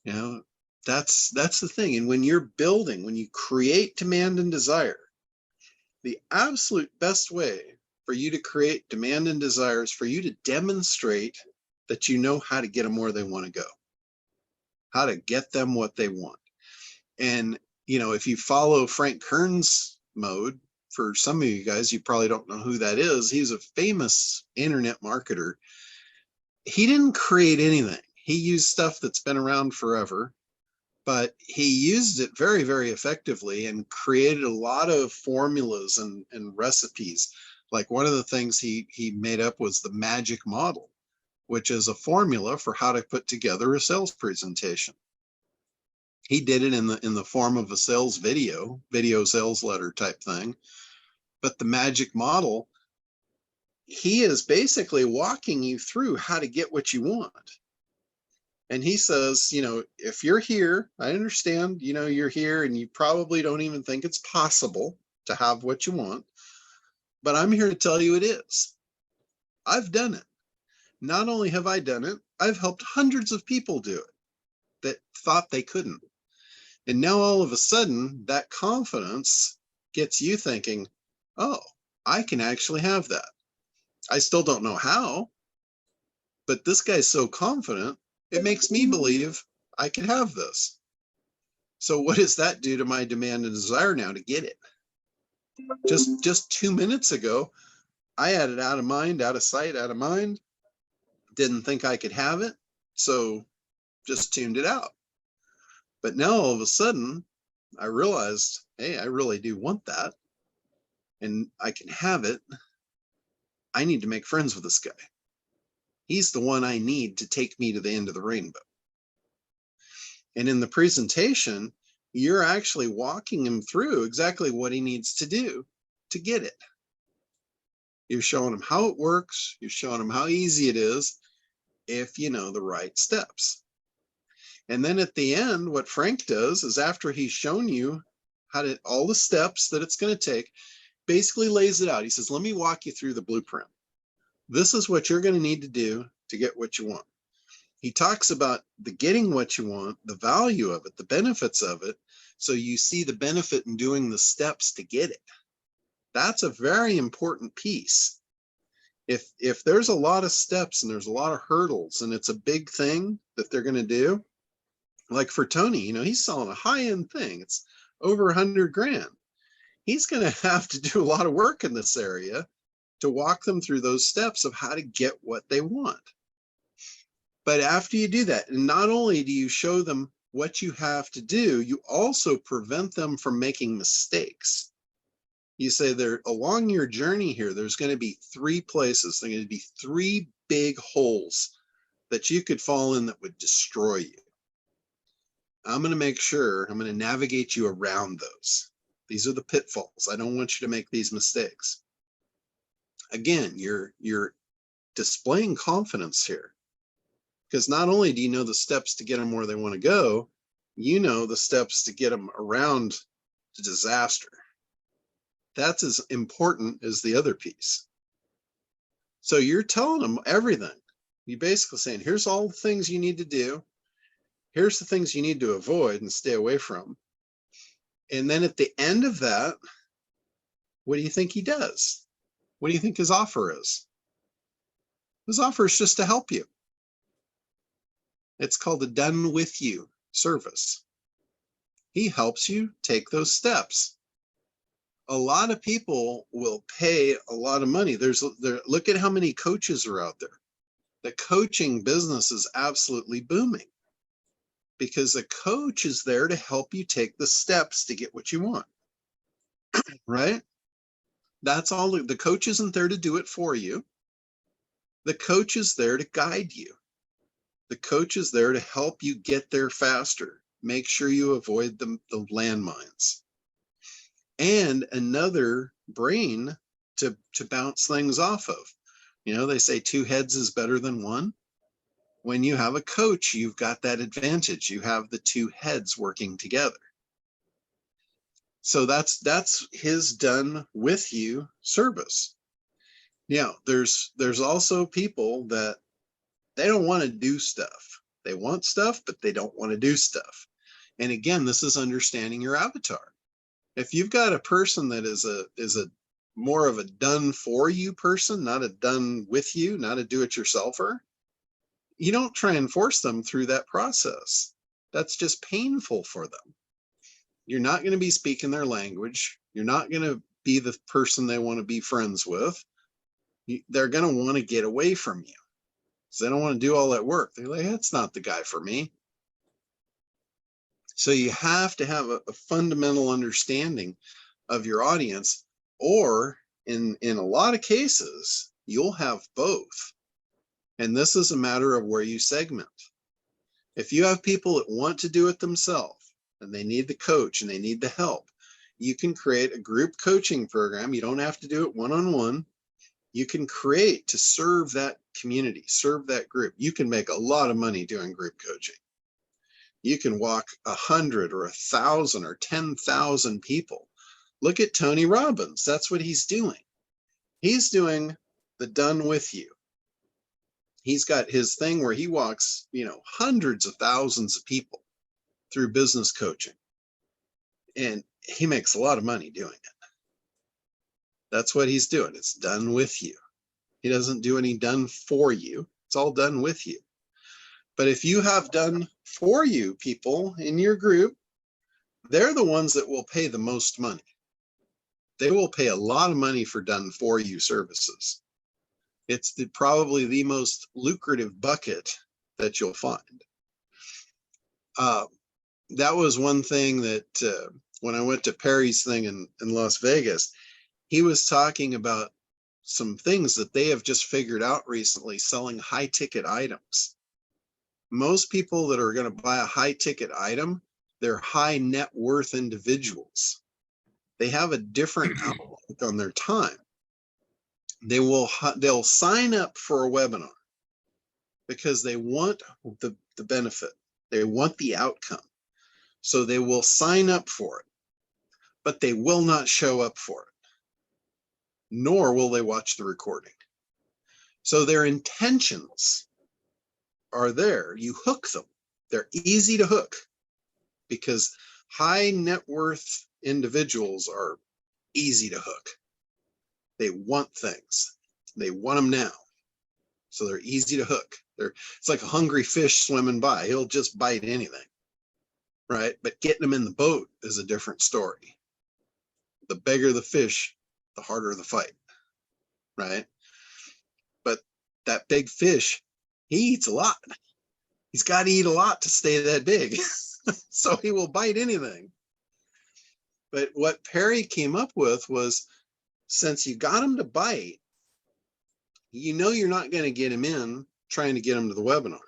want. That's the thing. And when you create demand and desire, the absolute best way for you to create demand and desire is for you to demonstrate that you know how to get them where they want to go, how to get them what they want. And, if you follow Frank Kern's mode, for some of you guys, you probably don't know who that is. He's a famous internet marketer. He didn't create anything. He used stuff that's been around forever, but he used it very, very effectively and created a lot of formulas and recipes. Like one of the things he made up was the magic model, which is a formula for how to put together a sales presentation. He did it in the form of a sales video sales letter type thing. But the magic model, he is basically walking you through how to get what you want. And he says, if you're here, I understand, you're here and you probably don't even think it's possible to have what you want, but I'm here to tell you it is. I've done it. Not only have I done it, I've helped hundreds of people do it that thought they couldn't. And now all of a sudden, that confidence gets you thinking, oh, I can actually have that. I still don't know how, but this guy's so confident, it makes me believe I can have this. So what does that do to my demand and desire now to get it? Just 2 minutes ago, I had it out of mind, out of sight, out of mind. Didn't think I could have it, so just tuned it out. But now all of a sudden, I realized, hey, I really do want that, and I can have it. I need to make friends with this guy. He's the one I need to take me to the end of the rainbow. And in the presentation, you're actually walking him through exactly what he needs to do to get it. You're showing him how it works. You're showing him how easy it is if you know the right steps. And then at the end, what Frank does is after he's shown you how to, all the steps that it's going to take, basically lays it out. He says, let me walk you through the blueprint. This is what you're going to need to do to get what you want. He talks about the getting what you want, the value of it, the benefits of it. So you see the benefit in doing the steps to get it. That's a very important piece. If there's a lot of steps and there's a lot of hurdles and it's a big thing that they're going to do, like for Tony, you know, he's selling a high-end thing. It's over 100 grand. He's going to have to do a lot of work in this area to walk them through those steps of how to get what they want. But after you do that, and not only do you show them what you have to do, you also prevent them from making mistakes. You say there, along your journey here, there's going to be 3 places. There's going to be 3 big holes that you could fall in that would destroy you. I'm going to make sure I'm going to navigate you around those. These are the pitfalls. I don't want you to make these mistakes. Again, you're displaying confidence here, because not only do you know the steps to get them where they want to go, you know the steps to get them around to disaster. That's as important as the other piece. So you're telling them everything. You're basically saying, here's all the things you need to do. Here's the things you need to avoid and stay away from. And then at the end of that, what do you think he does? What do you think his offer is? His offer is just to help you. It's called a done with you service. He helps you take those steps. A lot of people will pay a lot of money. Look at how many coaches are out there. The coaching business is absolutely booming because a coach is there to help you take the steps to get what you want, right? That's all. The coach isn't there to do it for you. The coach is there to guide you. The coach is there to help you get there faster. Make sure you avoid the landmines. And another brain to bounce things off of. You know, they say 2 heads is better than 1. When you have a coach, you've got that advantage. You have the 2 heads working together. So that's his done with you service. Now, there's also people that they don't want to do stuff. They want stuff, but they don't want to do stuff. And again, this is understanding your avatar. If you've got a person that is a more of a done for you person, not a done with you, not a do-it-yourselfer, you don't try and force them through that process. That's just painful for them. You're not going to be speaking their language. You're not going to be the person they want to be friends with. They're going to want to get away from you. So they don't want to do all that work. They're like, that's not the guy for me. So you have to have a fundamental understanding of your audience, or in a lot of cases, you'll have both. And this is a matter of where you segment. If you have people that want to do it themselves and they need the coach and they need the help, you can create a group coaching program. You don't have to do it one-on-one. You can create to serve that community, serve that group. You can make a lot of money doing group coaching. You can walk 100 or 1,000 or 10,000 people. Look at Tony Robbins. That's what he's doing. He's doing the done with you. He's got his thing where he walks, hundreds of thousands of people through business coaching. And he makes a lot of money doing it. That's what he's doing. It's done with you. He doesn't do any done for you. It's all done with you. But if you have done for you people in your group, they're the ones that will pay the most money. They will pay a lot of money for done for you services. It's probably the most lucrative bucket that you'll find. That was one thing that when I went to Perry's thing in Las Vegas, he was talking about some things that they have just figured out recently, selling high ticket items. Most people that are going to buy a high ticket item, they're high net worth individuals. They have a different outlook on their time. They'll sign up for a webinar because they want the benefit. They want the outcome. So they will sign up for it, but they will not show up for it, nor will they watch the recording. So their intentions are there. You hook them. They're easy to hook because high net worth individuals are easy to hook. They want things. They want them now. So they're easy to hook. It's like a hungry fish swimming by. He'll just bite anything, right? But getting them in the boat is a different story. The bigger the fish, the harder the fight, right? But that big fish, he eats a lot. He's got to eat a lot to stay that big. So he will bite anything. But what Perry came up with was, since you got him to bite, you know you're not going to get him in trying to get him to the webinar.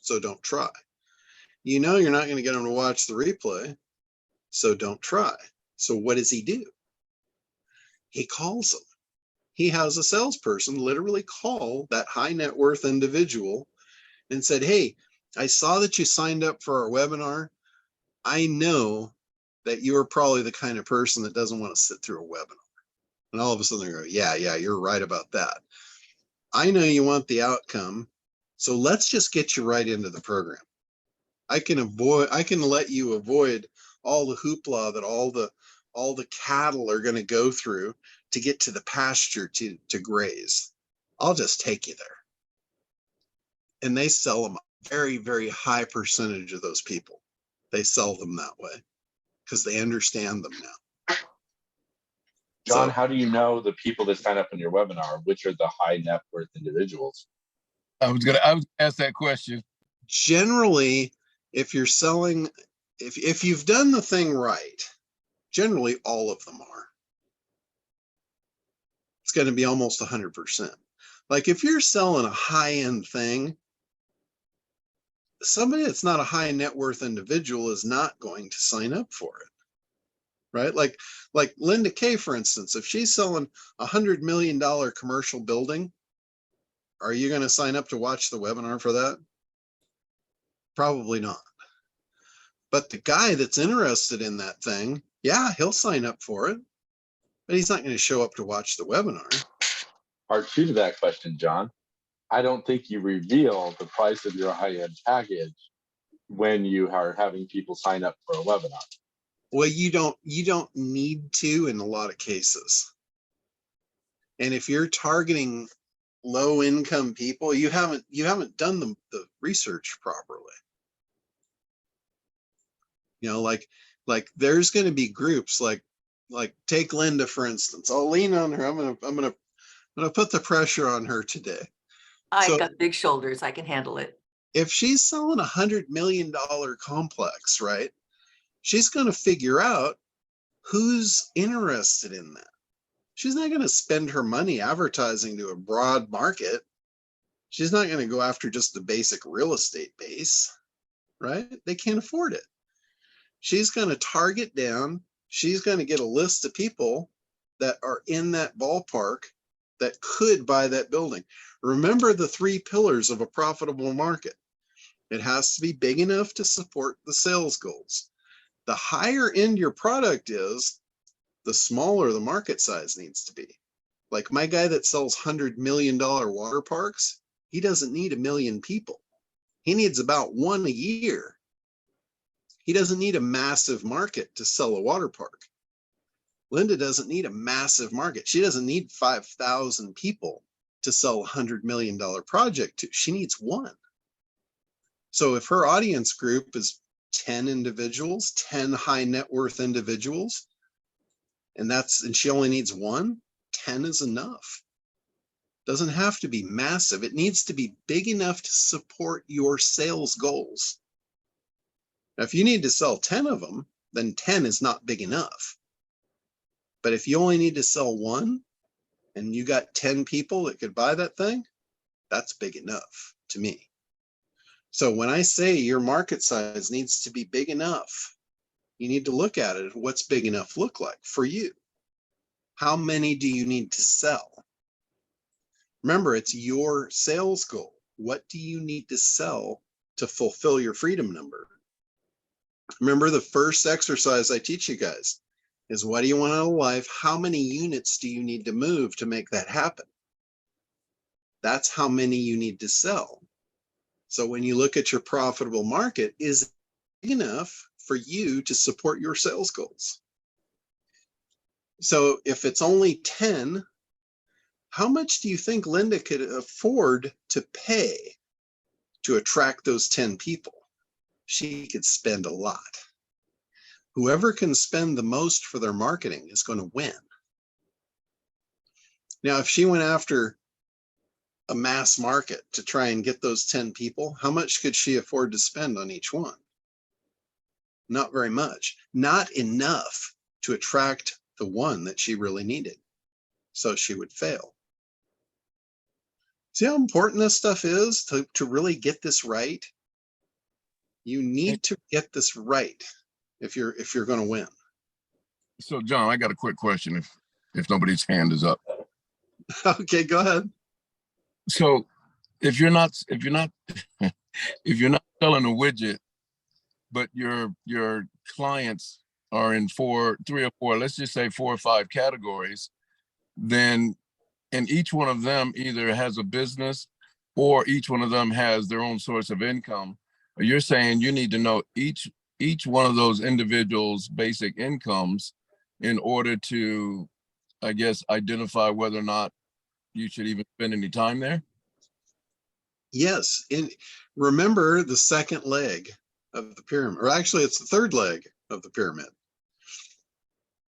So don't try. You know you're not going to get him to watch the replay. So don't try. So what does he do? He calls them. He has a salesperson literally call that high net worth individual and said, hey, I saw that you signed up for our webinar. I know that you're probably the kind of person that doesn't want to sit through a webinar. And all of a sudden they go, yeah, you're right about that. I know you want the outcome. So let's just get you right into the program. I can let you avoid all the hoopla that all the cattle are going to go through to get to the pasture to graze. I'll just take you there. And they sell them a very, very high percentage of those people. They sell them that way because they understand them now. John, So, how do you know the people that sign up in your webinar, which are the high net worth individuals? I was gonna ask that question. generally, if you're selling, if you've done the thing right, generally all of them are. It's going to be almost 100%. Like if you're selling a high-end thing, somebody that's not a high net worth individual is not going to sign up for it, right? Like Linda Kay, for instance, if she's selling $100 million commercial building, are you going to sign up to watch the webinar for that? Probably not. But the guy that's interested in that thing, yeah, he'll sign up for it, but he's not going to show up to watch the webinar. Part two to that question, John. I don't think you reveal the price of your high-end package when you are having people sign up for a webinar. Well, you don't need to in a lot of cases. And if you're targeting low income people, you haven't done the research properly. You know, like there's going to be groups like take Linda, for instance. I'll lean on her. I'm gonna put the pressure on her today. I've got big shoulders. I can handle it. If she's selling $100 million complex, right? She's going to figure out who's interested in that. She's not going to spend her money advertising to a broad market. She's not going to go after just the basic real estate base, right? They can't afford it. She's going to target down. She's going to get a list of people that are in that ballpark that could buy that building. Remember the 3 pillars of a profitable market. It has to be big enough to support the sales goals. The higher end your product is, the smaller the market size needs to be. Like my guy that sells $100 million water parks, he doesn't need 1 million people. He needs about 1 a year. He doesn't need a massive market to sell a water park. Linda doesn't need a massive market. She doesn't need 5,000 people to sell a $100 million project to. She needs 1. So if her audience group is 10 individuals, 10 high net worth individuals, and she only needs 1, 10 is enough. Doesn't have to be massive. It needs to be big enough to support your sales goals. Now, if you need to sell 10 of them, then 10 is not big enough. But if you only need to sell 1 and you got 10 people that could buy that thing, that's big enough to me. So when I say your market size needs to be big enough, you need to look at it. What's big enough look like for you? How many do you need to sell? Remember, it's your sales goal. What do you need to sell to fulfill your freedom number. Remember, the first exercise I teach you guys is, what do you want out of life? How many units do you need to move to make that happen? That's how many you need to sell. So when you look at your profitable market, is it big enough for you to support your sales goals? So if it's only 10, how much do you think Linda could afford to pay to attract those 10 people? She could spend a lot. Whoever can spend the most for their marketing is going to win. Now, if she went after a mass market to try and get those 10 people, how much could she afford to spend on each one? Not very much. Not enough to attract the one that she really needed. So she would fail. See how important this stuff is to really get this right? You need to get this right if you're going to win. So John, I got a quick question if nobody's hand is up. Okay, go ahead. So if you're not if you're not selling a widget, but your clients are in 3 or 4, let's just say 4 or 5 categories, then, and each one of them either has a business or each one of them has their own source of income. You're saying you need to know each one of those individuals' basic incomes in order to, I guess, identify whether or not you should even spend any time there? Yes. And remember the second leg of the pyramid, or actually it's the third leg of the pyramid.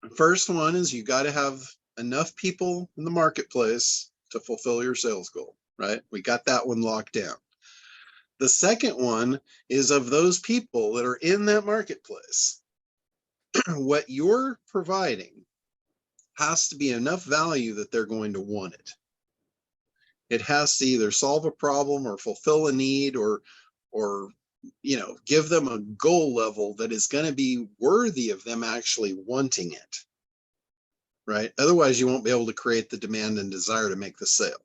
The first one is you got to have enough people in the marketplace to fulfill your sales goal, right? We got that one locked down. The second one is, of those people that are in that marketplace, what you're providing has to be enough value that they're going to want it. It has to either solve a problem or fulfill a need or give them a goal level that is going to be worthy of them actually wanting it, right? Otherwise, you won't be able to create the demand and desire to make the sale.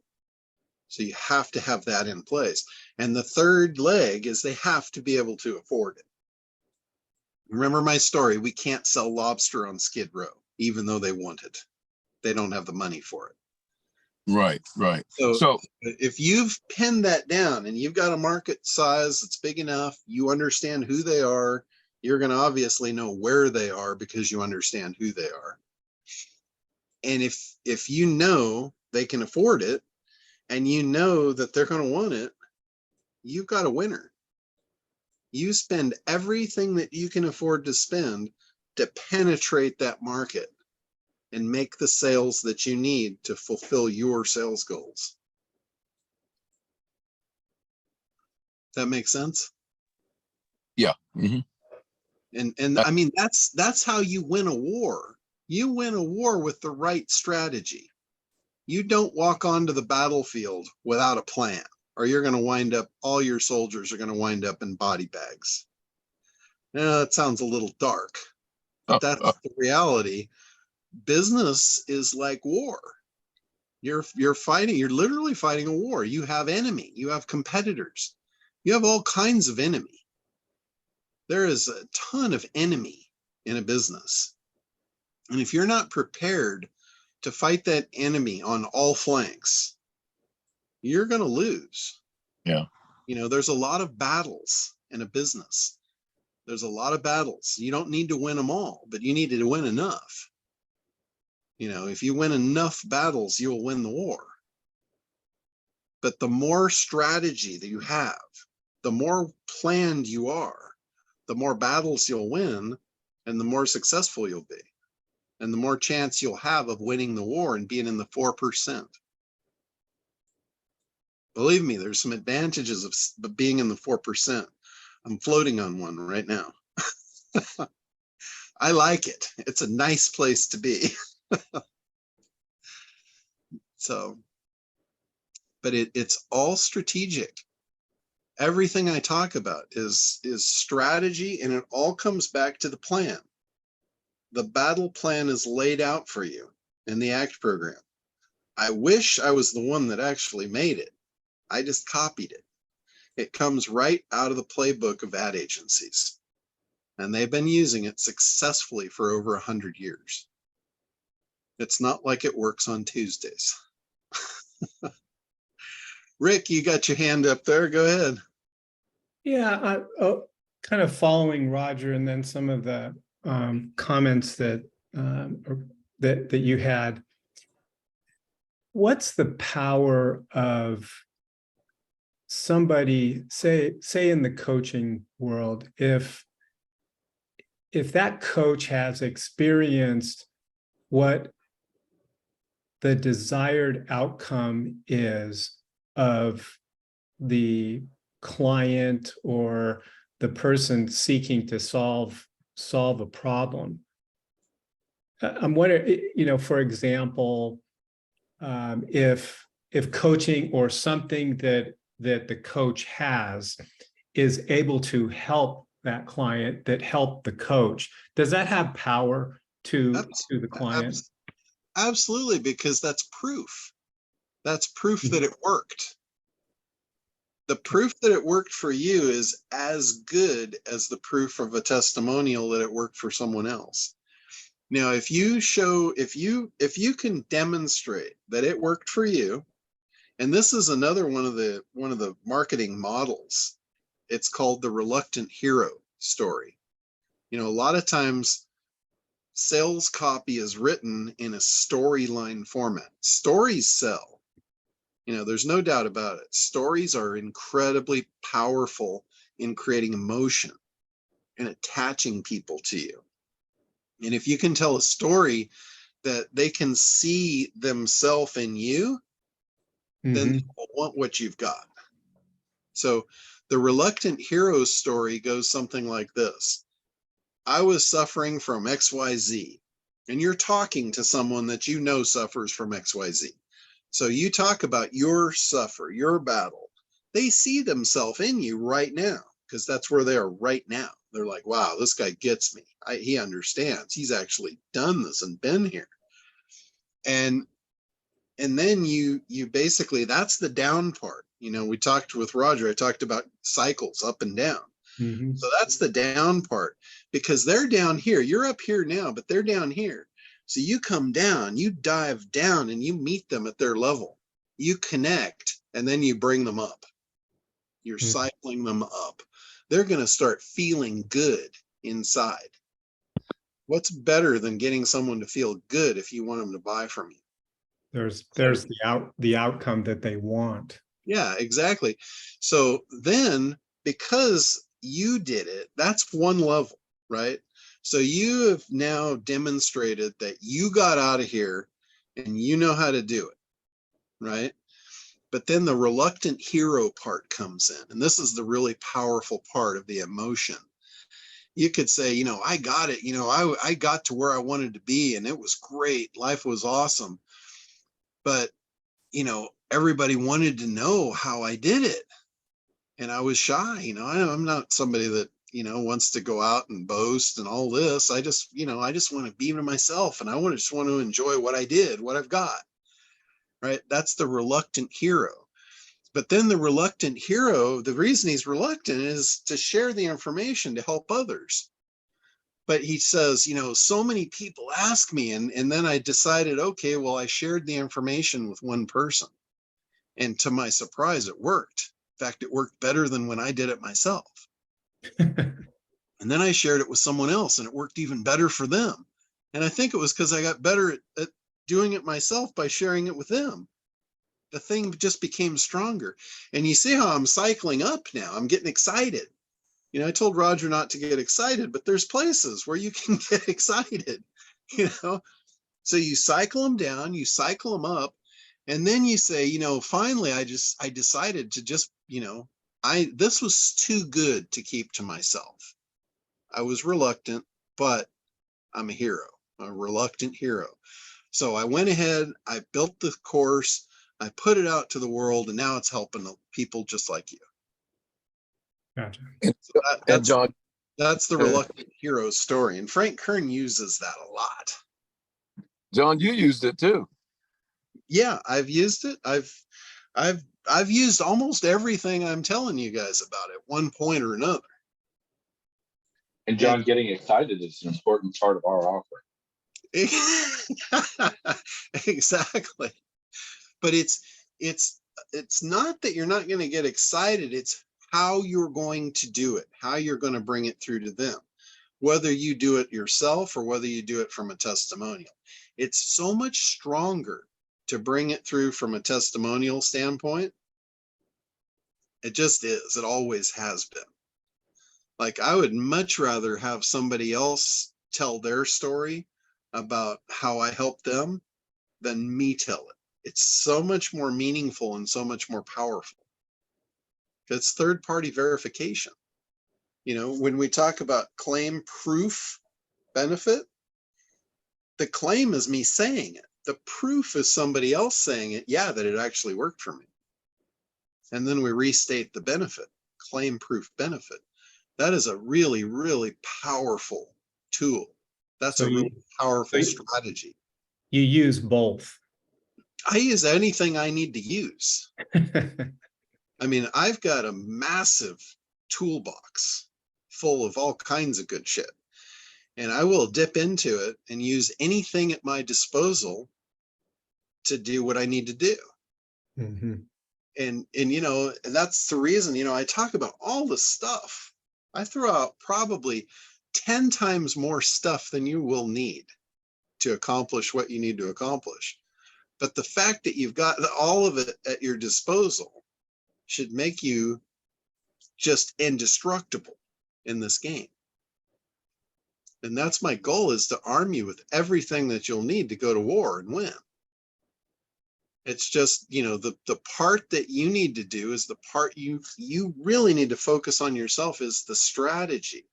So you have to have that in place. And the third leg is they have to be able to afford it. Remember my story, we can't sell lobster on Skid Row, even though they want it. They don't have the money for it. Right. So if you've pinned that down and you've got a market size that's big enough, you understand who they are, you're going to obviously know where they are because you understand who they are. And if you know they can afford it and you know that they're going to want it, you've got a winner. You spend everything that you can afford to spend to penetrate that market and make the sales that you need to fulfill your sales goals. That makes sense? Yeah. Mm-hmm. And I mean, that's how you win a war. You win a war with the right strategy. You don't walk onto the battlefield without a plan, or you're going to wind up, all your soldiers are going to wind up in body bags. Now, that sounds a little dark, but that's the reality. Business is like war. You're fighting, you're literally fighting a war. You have enemy, you have competitors, you have all kinds of enemy. There is a ton of enemy in a business. And if you're not prepared to fight that enemy on all flanks, you're going to lose. Yeah. There's a lot of battles in a business. There's a lot of battles. You don't need to win them all, but you need to win enough. If you win enough battles, you'll win the war. But the more strategy that you have, the more planned you are, the more battles you'll win, and the more successful you'll be, and the more chance you'll have of winning the war and being in the 4%. Believe me, there's some advantages of being in the 4%. I'm floating on one right now. I like it. It's a nice place to be. So, but it's all strategic. Everything I talk about is strategy, and it all comes back to the plan. The battle plan is laid out for you in the ACT program. I wish I was the one that actually made it. I just copied it. It comes right out of the playbook of ad agencies. And they've been using it successfully for over 100 years. It's not like it works on Tuesdays. Rick, you got your hand up there. Go ahead. Yeah, kind of following Roger and then some of the comments that that you had. What's the power of somebody, say in the coaching world, if that coach has experienced what the desired outcome is of the client or the person seeking to solve a problem? I'm wondering, for example, if coaching or something that the coach has is able to help that client, that help the coach, does that have power to the client? Absolutely, because that's proof. That's proof that it worked. The proof that it worked for you is as good as the proof of a testimonial that it worked for someone else. Now, if you can demonstrate that it worked for you, and this is another one of the marketing models, it's called the reluctant hero story. A lot of times sales copy is written in a storyline format. Stories sell. There's no doubt about it. Stories are incredibly powerful in creating emotion and attaching people to you. And if you can tell a story that they can see themselves in you, then they will want what you've got. So the reluctant hero story goes something like this. I was suffering from XYZ, and you're talking to someone that suffers from XYZ. So you talk about your battle. They see themselves in you right now, because that's where they are right now. They're like, wow, this guy gets me. He understands. He's actually done this and been here. And then you basically, that's the down part. We talked with Roger, I talked about cycles up and down. So that's the down part, because they're down here. You're up here now, but they're down here. So you come down, you dive down, and you meet them at their level. You connect, and then you bring them up. You're cycling them up. They're going to start feeling good inside. What's better than getting someone to feel good if you want them to buy from you? There's the outcome that they want. Yeah, exactly. So then, because you did it, that's one level, right? So you have now demonstrated that you got out of here and you know how to do it, right? But then the reluctant hero part comes in, and this is the really powerful part of the emotion. You could say, I got it. I got to where I wanted to be, and it was great. Life was awesome. But, everybody wanted to know how I did it. And I was shy. I'm not somebody that, wants to go out and boast and all this. I just want to be to myself, and I just want to enjoy what I did, what I've got. Right? That's the reluctant hero. But then the reluctant hero, the reason he's reluctant is to share the information to help others. But he says, so many people ask me, and then I decided, okay, well, I shared the information with one person. And to my surprise, it worked. In fact, it worked better than when I did it myself. And then I shared it with someone else, and it worked even better for them. And I think it was because I got better at doing it myself by sharing it with them. The thing just became stronger. And you see how I'm cycling up now. I'm getting excited. I told Roger not to get excited, but there's places where you can get excited, So you cycle them down, you cycle them up, and then you say, finally, I decided to just, this was too good to keep to myself. I was reluctant, but I'm a reluctant hero. So I went ahead, I built the course, I put it out to the world, and now it's helping people just like you. Gotcha. And John, That's the reluctant hero story. And Frank Kern uses that a lot. John, you used it too. Yeah, I've used it. I've I've used almost everything I'm telling you guys about at one point or another. And John, getting excited is an important part of our offering. Exactly. But it's not that you're not going to get excited. It's how you're going to do it, how you're going to bring it through to them, whether you do it yourself or whether you do it from a testimonial. It's so much stronger to bring it through from a testimonial standpoint. It just is. It always has been. Like, I would much rather have somebody else tell their story about how I helped them than me tell it. It's so much more meaningful and so much more powerful. It's third-party verification. You know, when we talk about claim proof benefit, the claim is me saying it. The proof is somebody else saying it, yeah, that it actually worked for me. And then we restate the benefit, claim proof benefit. That is a really, really powerful tool. That's So a really powerful you- strategy. You use both. I use anything I need to use. I mean, I've got a massive toolbox full of all kinds of good shit. And I will dip into it and use anything at my disposal to do what I need to do. Mhm. And you know, that's the reason, you know, I talk about all this stuff. I throw out probably 10 times more stuff than you will need to accomplish what you need to accomplish. But the fact that you've got all of it at your disposal should make you just indestructible in this game. And that's my goal, is to arm you with everything that you'll need to go to war and win. It's just, you know, the part that you need to do is the part you really need to focus on yourself, is the strategy.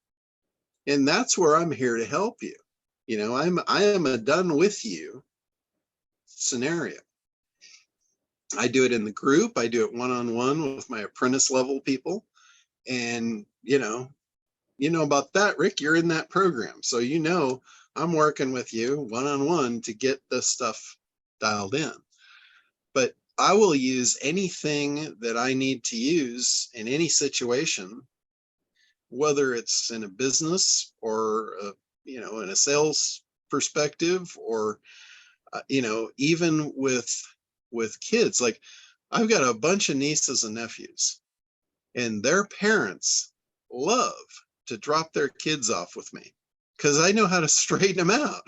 And that's where I'm here to help you. You know, I am a done with you scenario. I do it in the group. I do it one-on-one with my apprentice level people. And, you know about that, Rick, you're in that program. So, you know, I'm working with you one-on-one to get this stuff dialed in. But I will use anything that I need to use in any situation, whether it's in a business or, you know, in a sales perspective, or, you know, even with kids. Like, I've got a bunch of nieces and nephews, and their parents love to drop their kids off with me because I know how to straighten them out.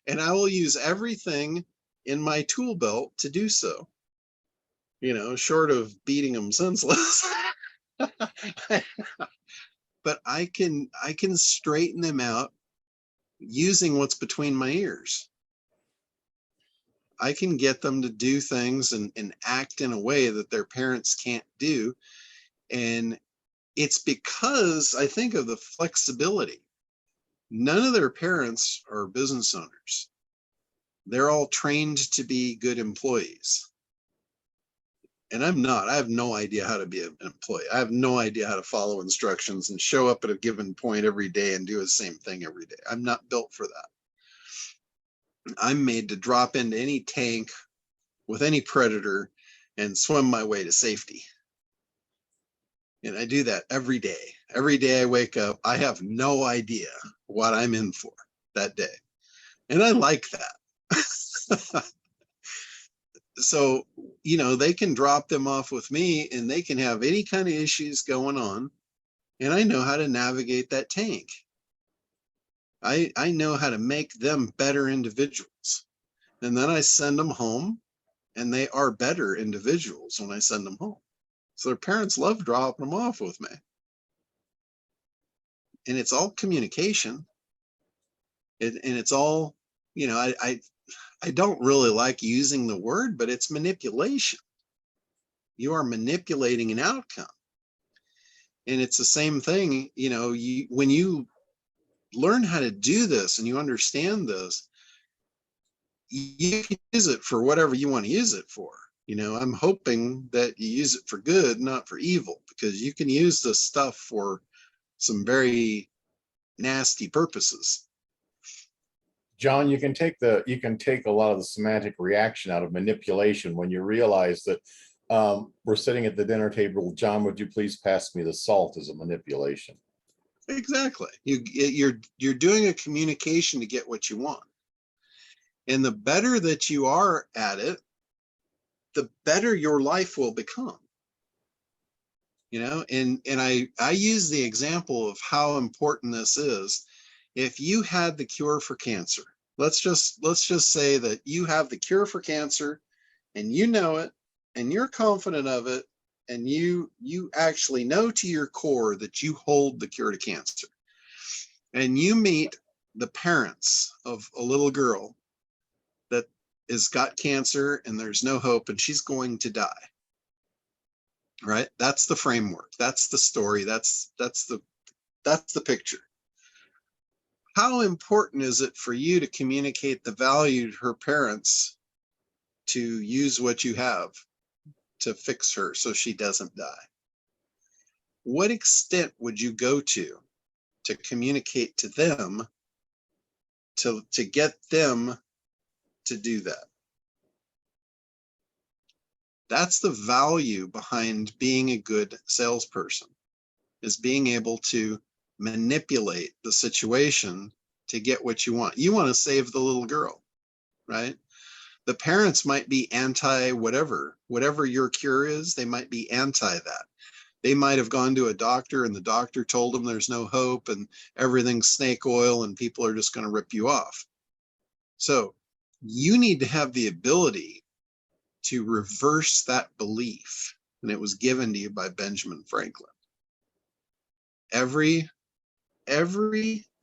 And I will use everything in my tool belt to do so, you know, short of beating them senseless. But I can straighten them out using what's between my ears. I can get them to do things and act in a way that their parents can't do. And it's because I think of the flexibility. None of their parents are business owners. They're all trained to be good employees. And I'm not. I have no idea how to be an employee. I have no idea how to follow instructions and show up at a given point every day and do the same thing every day. I'm not built for that. I'm made to drop into any tank with any predator and swim my way to safety. And I do that every day. Every day I wake up, I have no idea what I'm in for that day. And I like that. So, you know, they can drop them off with me and they can have any kind of issues going on. And I know how to navigate that tank. I know how to make them better individuals. And then I send them home, and they are better individuals when I send them home. So their parents love dropping them off with me. And it's all communication. And it's all, you know, I don't really like using the word, but it's manipulation. You are manipulating an outcome. And it's the same thing, you know, when you learn how to do this and you understand this, you can use it for whatever you want to use it for. You know, I'm hoping that you use it for good, not for evil, because you can use this stuff for some very nasty purposes. John, you can take a lot of the semantic reaction out of manipulation when you realize that we're sitting at the dinner table. John, would you please pass me the salt as a manipulation? Exactly. You're doing a communication to get what you want. And the better that you are at it, the better your life will become. You know, and I use the example of how important this is. If you had the cure for cancer, let's just say that you have the cure for cancer and you know it and you're confident of it, and you actually know to your core that you hold the cure to cancer. And you meet the parents of a little girl that has got cancer and there's no hope and she's going to die. Right? That's the framework. That's the story. That's the picture. How important is it for you to communicate the value to her parents to use what you have to fix her so she doesn't die? What extent would you go to communicate to them to get them to do that? That's the value behind being a good salesperson, is being able to manipulate the situation to get what you want. You want to save the little girl, right? The parents might be anti whatever your cure is, they might be anti that. They might have gone to a doctor and the doctor told them there's no hope and everything's snake oil and people are just going to rip you off. So you need to have the ability to reverse that belief. And it was given to you by Benjamin Franklin. Every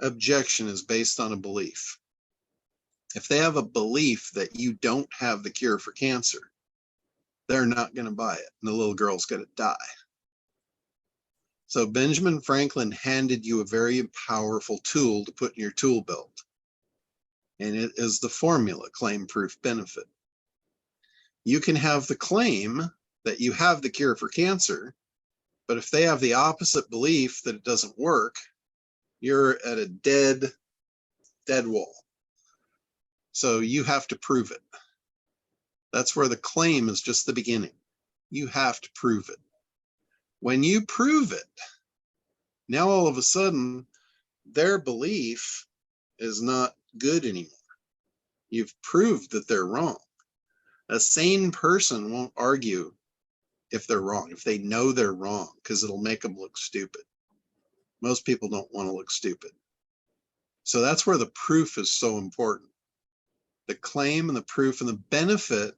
objection is based on a belief. If they have a belief that you don't have the cure for cancer, they're not going to buy it, and the little girl's going to die. So Benjamin Franklin handed you a very powerful tool to put in your tool belt. And it is the formula, claim, proof, benefit. You can have the claim that you have the cure for cancer, but if they have the opposite belief that it doesn't work, you're at a dead wall. So you have to prove it. That's where the claim is just the beginning. You have to prove it. When you prove it, now all of a sudden, their belief is not good anymore. You've proved that they're wrong. A sane person won't argue if they're wrong, if they know they're wrong, because it'll make them look stupid. Most people don't want to look stupid. So that's where the proof is so important. The claim and the proof and the benefit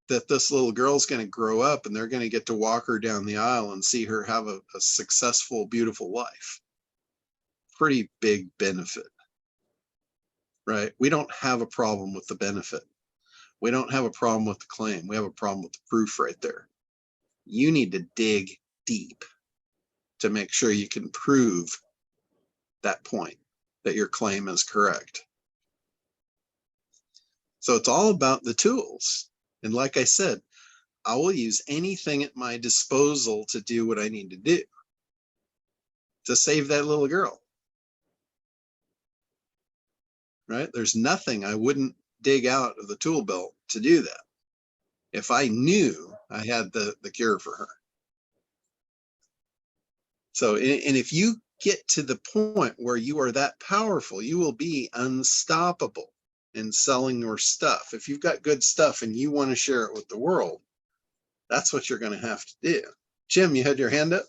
that this little girl's going to grow up and they're going to get to walk her down the aisle and see her have a successful, beautiful life. Pretty big benefit, right? We don't have a problem with the benefit. We don't have a problem with the claim. We have a problem with the proof right there. You need to dig deep to make sure you can prove that point, that your claim is correct. So it's all about the tools. And like I said, I will use anything at my disposal to do what I need to do to save that little girl. Right? There's nothing I wouldn't dig out of the tool belt to do that if I knew I had the cure for her. So, and if you get to the point where you are that powerful, you will be unstoppable in selling your stuff. If you've got good stuff and you want to share it with the world, that's what you're going to have to do. Jim, you had your hand up?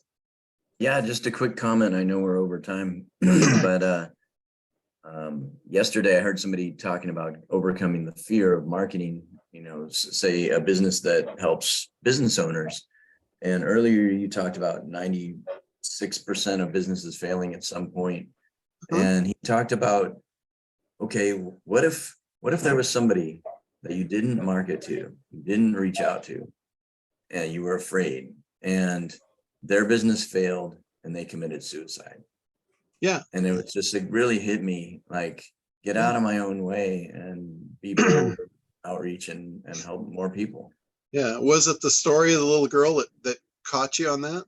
Yeah, just a quick comment. I know we're over time, but yesterday I heard somebody talking about overcoming the fear of marketing, you know, say a business that helps business owners. And earlier you talked about 96% of businesses failing at some point. And he talked about, okay, what if there was somebody that you didn't market to, you didn't reach out to, and you were afraid, and their business failed and they committed suicide? Yeah. And it was just, it really hit me, like, get out of my own way and be bold, outreach and help more people. Yeah. Was it the story of the little girl that caught you on that?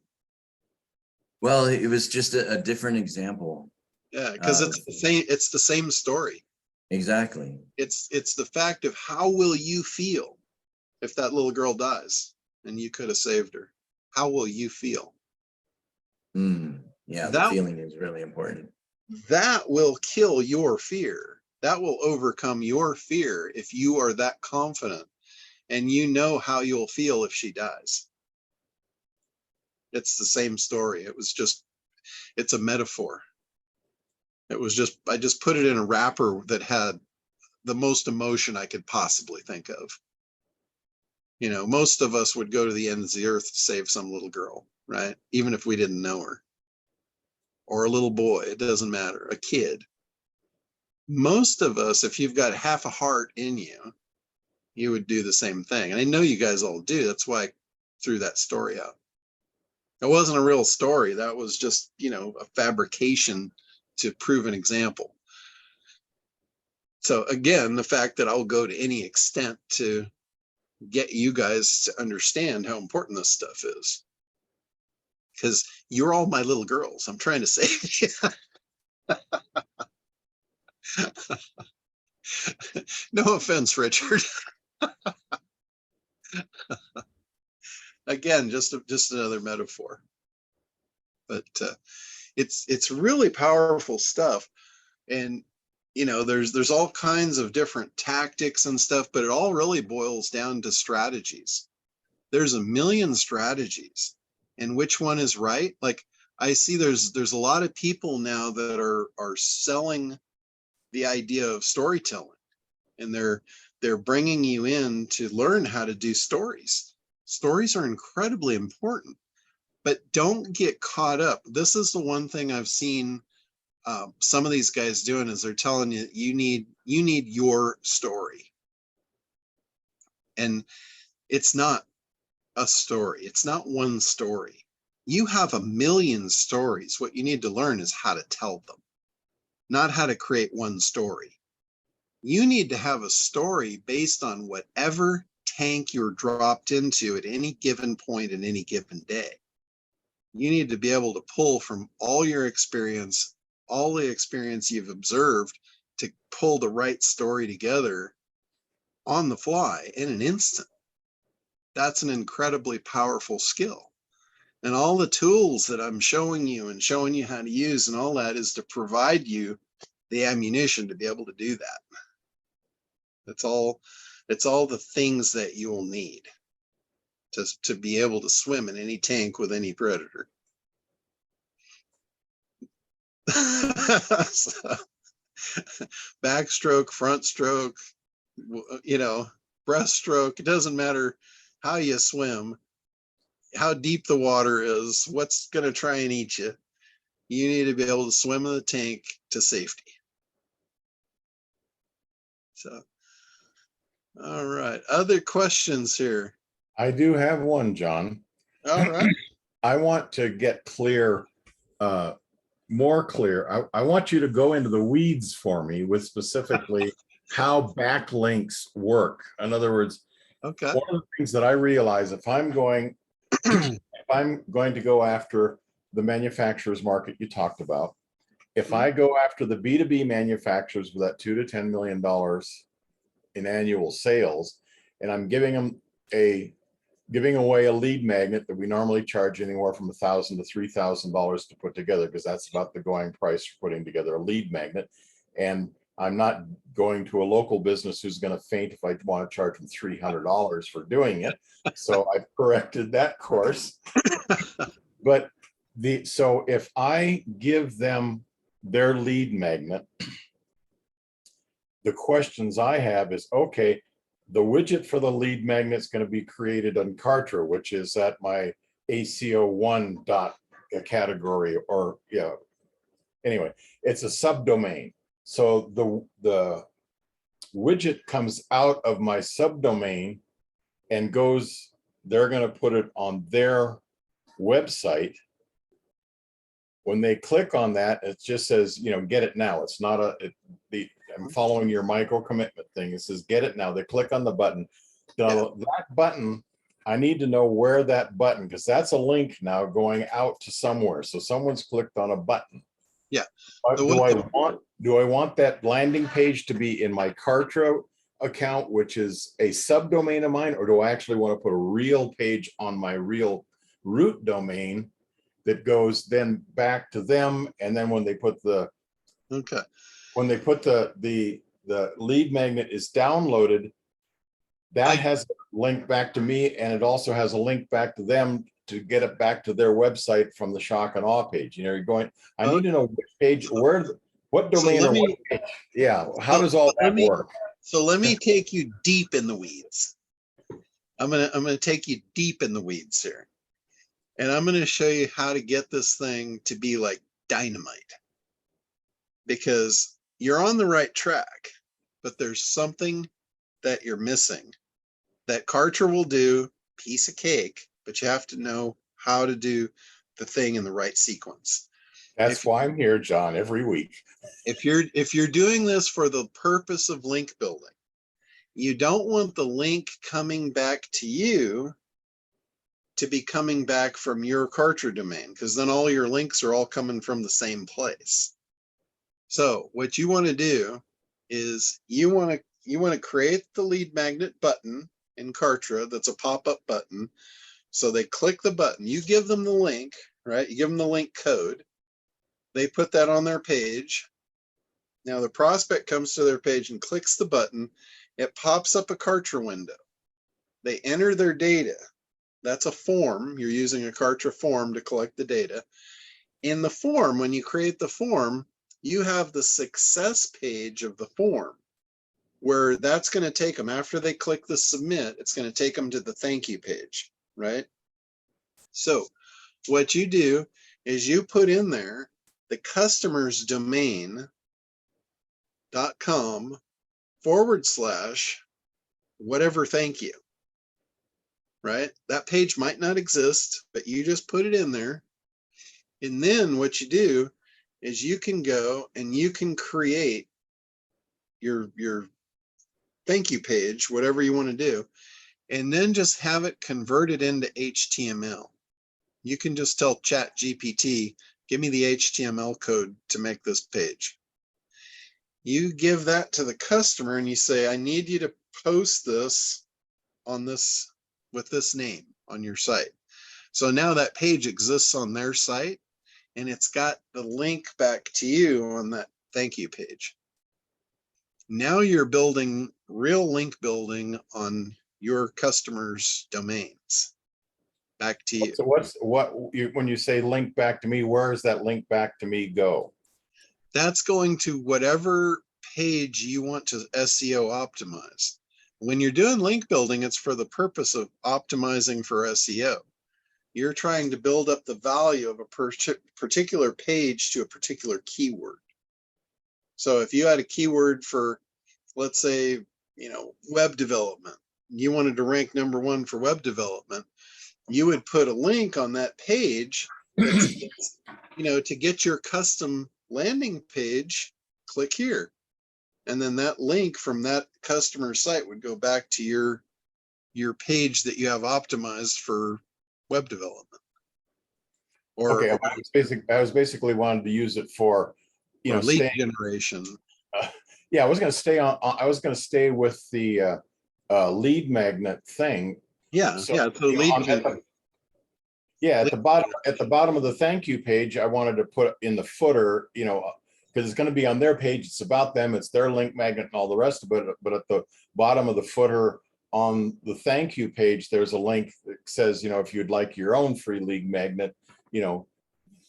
Well, it was just a different example. Yeah, because it's the same story. Exactly. It's the fact of how will you feel if that little girl dies and you could have saved her. How will you feel? Yeah, the That- feeling is really important. That will kill your fear. That will overcome your fear if you are that confident and you know how you'll feel if she dies. It's the same story. It's a metaphor. I just put it in a wrapper that had the most emotion I could possibly think of. You know, most of us would go to the ends of the earth to save some little girl, right? Even if we didn't know her. Or a little boy, it doesn't matter, a kid. Most of us, if you've got half a heart in you, you would do the same thing. And I know you guys all do. That's why I threw that story out. It wasn't a real story. That was just, you know, a fabrication to prove an example. So again, the fact that I'll go to any extent to get you guys to understand how important this stuff is. Because you're all my little girls. I'm trying to save you. No offense, Richard. Again, just another metaphor. But it's really powerful stuff. And you know, there's all kinds of different tactics and stuff, but it all really boils down to strategies. There's a million strategies, and which one is right? Like I see there's a lot of people now that are selling the idea of storytelling, and they're bringing you in to learn how to do stories. Stories are incredibly important, but don't get caught up. This is the one thing I've seen some of these guys doing is they're telling you you need your story, and it's not a story. It's not one story. You have a million stories. What you need to learn is how to tell them, not how to create one story. You need to have a story based on whatever tank you're dropped into at any given point in any given day. You need to be able to pull from all your experience, all the experience you've observed, to pull the right story together on the fly in an instant. That's an incredibly powerful skill. And all the tools that I'm showing you how to use and all that is to provide you the ammunition to be able to do that. It's all the things that you'll need to be able to swim in any tank with any predator. So, backstroke, front stroke, you know, breaststroke, it doesn't matter how you swim, how deep the water is, what's going to try and eat you. You need to be able to swim in the tank to safety. So, all right. Other questions here? I do have one, John. All right. I want to get clear, more clear. I want you to go into the weeds for me with specifically how backlinks work. In other words, Okay. one of the things that I realize if I'm going to go after the manufacturers market you talked about, if I go after the B2B manufacturers with that $2 to $10 million in annual sales, and I'm giving away a lead magnet that we normally charge anywhere from $1,000 to $3,000 to put together, because that's about the going price for putting together a lead magnet. And I'm not going to a local business who's going to faint if I want to charge them $300 for doing it. So I've corrected that course. But so if I give them their lead magnet, the questions I have is, okay, the widget for the lead magnet is going to be created on Kartra, which is at my ACO1 category, or yeah. Anyway, it's a subdomain. So the widget comes out of my subdomain and goes, they're going to put it on their website. When they click on that, it just says, you know, get it now. It's not I'm following your micro commitment thing. It says, get it now. They click on the button. Now, that button, I need to know where that button, because that's a link now going out to somewhere. So someone's clicked on a button. Yeah. Do I want that landing page to be in my Kartra account, which is a subdomain of mine, or do I actually want to put a real page on my real root domain that goes then back to them? And then when they put the Okay. the lead magnet is downloaded, that has a link back to me, and it also has a link back to them to get it back to their website from the shock and awe page. You know, you're going, I need to know which page, what domain or what page. Yeah, how does all that work? So let me take you deep in the weeds. I'm gonna take you deep in the weeds here. And I'm gonna show you how to get this thing to be like dynamite. Because you're on the right track, but there's something that you're missing that Kartra will do, piece of cake, but you have to know how to do the thing in the right sequence. That's why I'm here, John, every week. If you're doing this for the purpose of link building, you don't want the link coming back to you to be coming back from your Kartra domain, because then all your links are all coming from the same place. So what you want to do is you want to create the lead magnet button in Kartra. That's a pop-up button. So they click the button, you give them the link, right? You give them the link code. They put that on their page. Now the prospect comes to their page and clicks the button. It pops up a Kartra window. They enter their data. That's a form. You're using a Kartra form to collect the data. In the form, when you create the form, you have the success page of the form, where that's going to take them, after they click the submit, it's going to take them to the thank you page, right? So what you do is you put in there the customer's domain.com/whatever thank you, right? That page might not exist, but you just put it in there. And then what you do is you can go and you can create your thank you page, whatever you want to do, and then just have it converted into HTML. You can just tell ChatGPT, give me the HTML code to make this page. You give that to the customer and you say, I need you to post this on this with this name on your site. So now that page exists on their site, and it's got the link back to you on that thank you page. Now you're building real link building on your customers' domains. Back to you. So when you say link back to me, where does that link back to me go? That's going to whatever page you want to SEO optimize. When you're doing link building, it's for the purpose of optimizing for SEO. You're trying to build up the value of a particular page to a particular keyword. So if you had a keyword for, let's say, web development, you wanted to rank #1 for web development, you would put a link on that page that says, to get your custom landing page, click here. And then that link from that customer site would go back to your page that you have optimized for web development. Okay, I was basically wanted to use it for, lead generation. Yeah, I was going to stay with the lead magnet thing. Yeah, So, yeah. So lead gen. At the bottom of the thank you page, I wanted to put in the footer, because it's going to be on their page. It's about them. It's their link magnet and all the rest of it. But at the bottom of the footer on the thank you page, there's a link that says, if you'd like your own free lead magnet,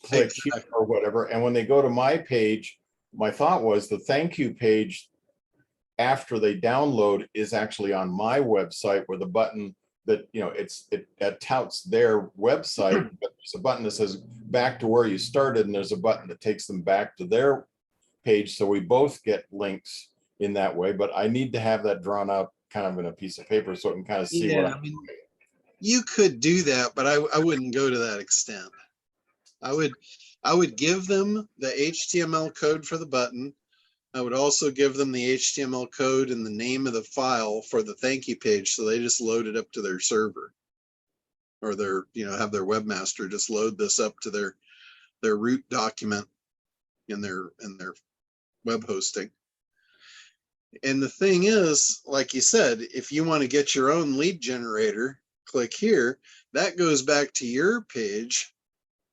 click here or whatever. And when they go to my page, my thought was the thank you page after they download is actually on my website, where the button that, it touts their website, but there's a button that says back to where you started, and there's a button that takes them back to their page. So we both get links in that way, but I need to have that drawn out kind of in a piece of paper so I can kind of see what I'm doing. You could do that, but I wouldn't go to that extent. I would give them the HTML code for the button. I would also give them the HTML code and the name of the file for the thank you page, so they just load it up to their server, or their, have their webmaster just load this up to their root document in their web hosting. And the thing is, like you said, if you want to get your own lead generator, click here. That goes back to your page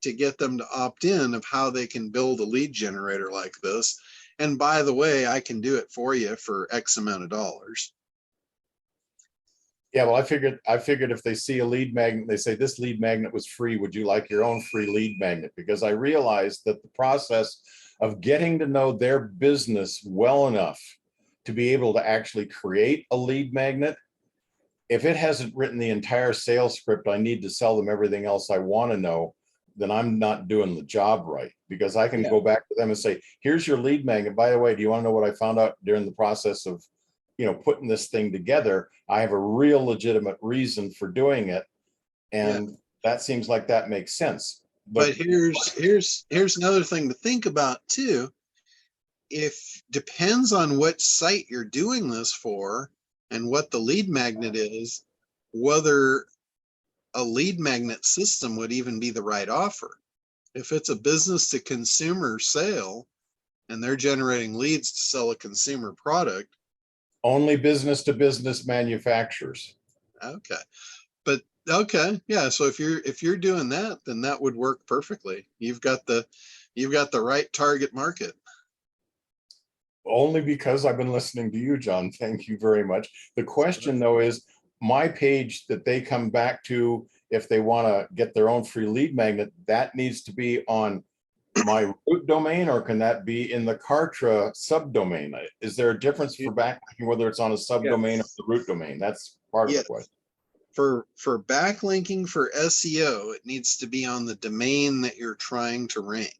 to get them to opt in of how they can build a lead generator like this. And by the way, I can do it for you for X amount of dollars. Yeah, well, I figured if they see a lead magnet, they say this lead magnet was free. Would you like your own free lead magnet? Because I realized that the process of getting to know their business well enough to be able to actually create a lead magnet, if it hasn't written the entire sales script I need to sell them everything else I want to know, then I'm not doing the job right. Because I can go back to them and say, here's your lead magnet. By the way, do you want to know what I found out during the process of, you know, putting this thing together? I have a real legitimate reason for doing it. And that seems like that makes sense. But here's another thing to think about too. If depends on what site you're doing this for and what the lead magnet is, whether a lead magnet system would even be the right offer. If it's a business to consumer sale and they're generating leads to sell a consumer product. Only business to business manufacturers. Okay. But okay, yeah. So if you're doing that, then that would work perfectly. You've got the right target market. Only because I've been listening to you, John. Thank you very much. The question though is, my page that they come back to if they want to get their own free lead magnet, that needs to be on my root domain, or can that be in the Kartra subdomain? Is there a difference for backlinking whether it's on a subdomain or the root domain? That's part of the question. For backlinking for SEO, it needs to be on the domain that you're trying to rank,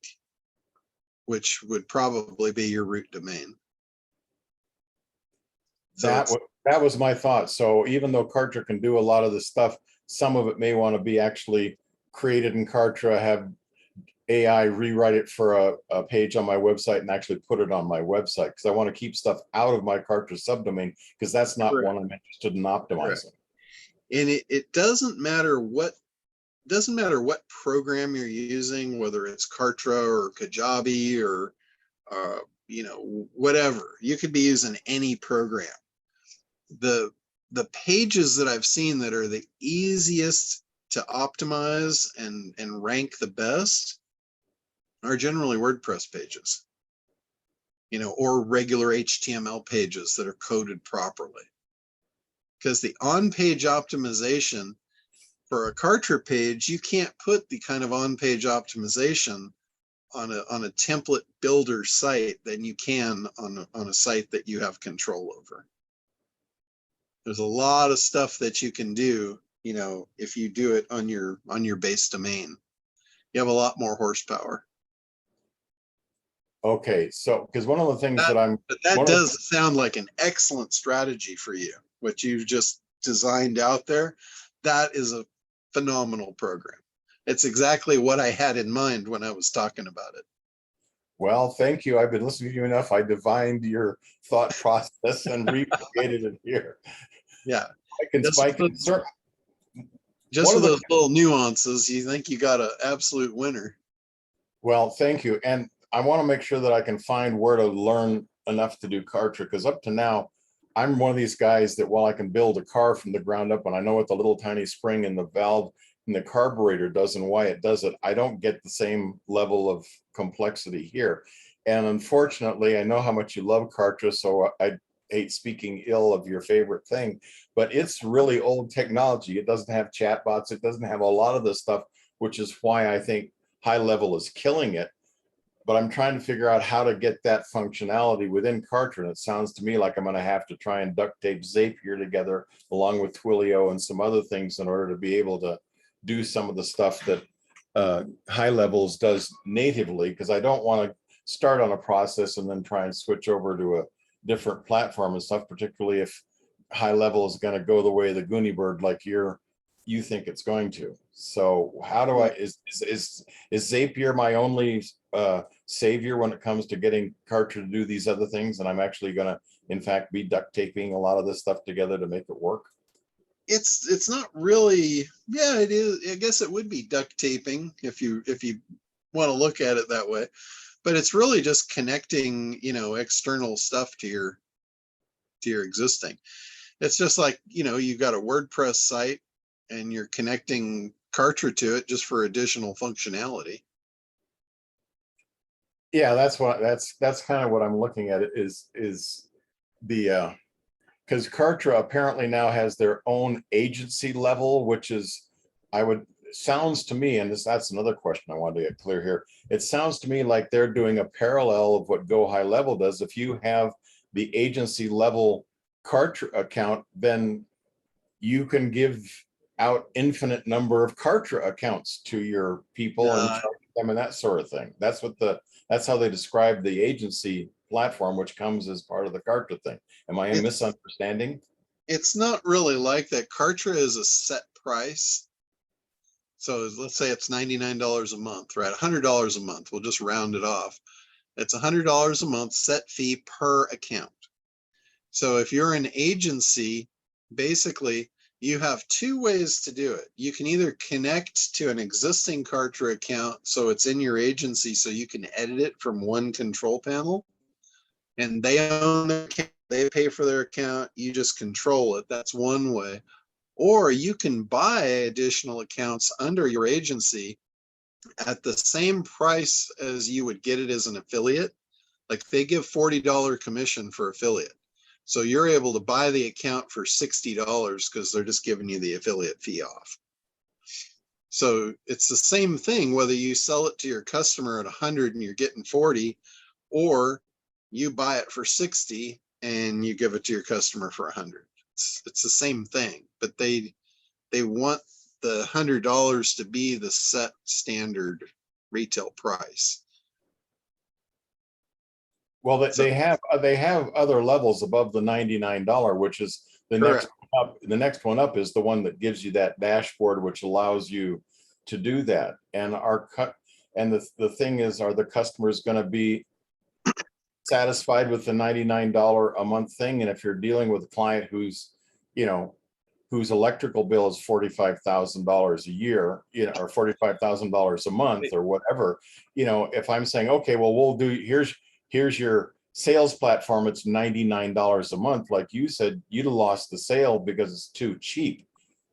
which would probably be your root domain. So that was my thought. So even though Kartra can do a lot of this stuff, some of it may want to be actually created in Kartra, have AI rewrite it for a page on my website and actually put it on my website, because I want to keep stuff out of my Kartra subdomain, because that's not one I'm interested in optimizing. And it doesn't matter what program you're using, whether it's Kartra or Kajabi or you know, whatever. You could be using any program. The pages that I've seen that are the easiest to optimize and rank the best are generally WordPress pages, you know, or regular HTML pages that are coded properly. Because the on-page optimization for a Kartra page, you can't put the kind of on-page optimization on a template builder site than you can on a site that you have control over. There's a lot of stuff that you can do, you know, if you do it on your base domain. You have a lot more horsepower. Okay, so because one of the things that does sound like an excellent strategy for you, what you've just designed out there. That is a phenomenal program. It's exactly what I had in mind when I was talking about it. Well, thank you. I've been listening to you enough. I divined your thought process and recreated it here. Yeah. Just for those little nuances, you think you got an absolute winner. Well, thank you. And I want to make sure that I can find where to learn enough to do Kartra, because up to now, I'm one of these guys that while I can build a car from the ground up and I know what the little tiny spring and the valve and the carburetor does and why it does it, I don't get the same level of complexity here. And unfortunately, I know how much you love Kartra, so I hate speaking ill of your favorite thing, but it's really old technology. It doesn't have chatbots. It doesn't have a lot of this stuff, which is why I think High Level is killing it. But I'm trying to figure out how to get that functionality within Kartra. And it sounds to me like I'm going to have to try and duct tape Zapier together along with Twilio and some other things in order to be able to do some of the stuff that High Levels does natively, because I don't want to start on a process and then try and switch over to a different platform and stuff, particularly if High Level is going to go the way of the Goonie Bird like you think it's going to. So how do I, is Zapier my only savior when it comes to getting Kartra to do these other things, and I'm actually going to in fact be duct taping a lot of this stuff together to make it work? It's not really, yeah, it is. I guess it would be duct taping if you want to look at it that way, but it's really just connecting, you know, external stuff to to your existing. It's just like, you know, you've got a WordPress site and you're connecting Kartra to it just for additional functionality. Yeah, that's kind of what I'm looking at, is the because Kartra apparently now has their own agency level, which is, sounds to me, and that's another question I wanted to get clear here. It sounds to me like they're doing a parallel of what Go High Level does. If you have the agency level Kartra account, then you can give out infinite number of Kartra accounts to your people and charge them and that sort of thing. That's how they describe the agency platform, which comes as part of the Kartra thing. Am I misunderstanding? It's not really like that. Kartra is a set price. So let's say it's $99 a month, right? $100 a month. We'll just round it off. It's $100 a month set fee per account. So if you're an agency, basically you have two ways to do it. You can either connect to an existing Kartra account, so it's in your agency, so you can edit it from one control panel, and they own their account, they pay for their account, you just control it. That's one way. Or you can buy additional accounts under your agency at the same price as you would get it as an affiliate. Like they give $40 commission for affiliate. So you're able to buy the account for $60 because they're just giving you the affiliate fee off. So it's the same thing, whether you sell it to your customer at 100 and you're getting 40, or you buy it for 60 and you give it to your customer for 100. It's the same thing, but they want the $100 to be the set standard retail price. Well, they have other levels above the $99, which is the next one up. The next one up is the one that gives you that dashboard, which allows you to do that. And the thing is, are the customers going to be satisfied with the $99 a month thing? And if you're dealing with a client whose electrical bill is $45,000 a year, or $45,000 a month or whatever, if I'm saying, okay, well, we'll do, here's your sales platform, it's $99 a month. Like you said, you'd have lost the sale because it's too cheap.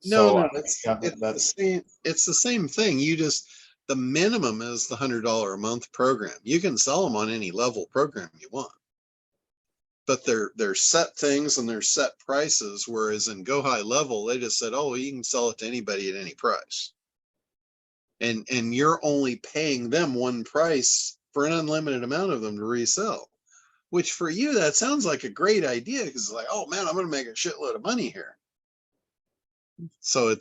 No, it's the same thing. The minimum is the $100 a month program. You can sell them on any level program you want, but they're set things and they're set prices. Whereas in Go High Level, they just said, oh, you can sell it to anybody at any price. And you're only paying them one price for an unlimited amount of them to resell, which for you, that sounds like a great idea, because it's like, oh man, I'm going to make a shitload of money here. So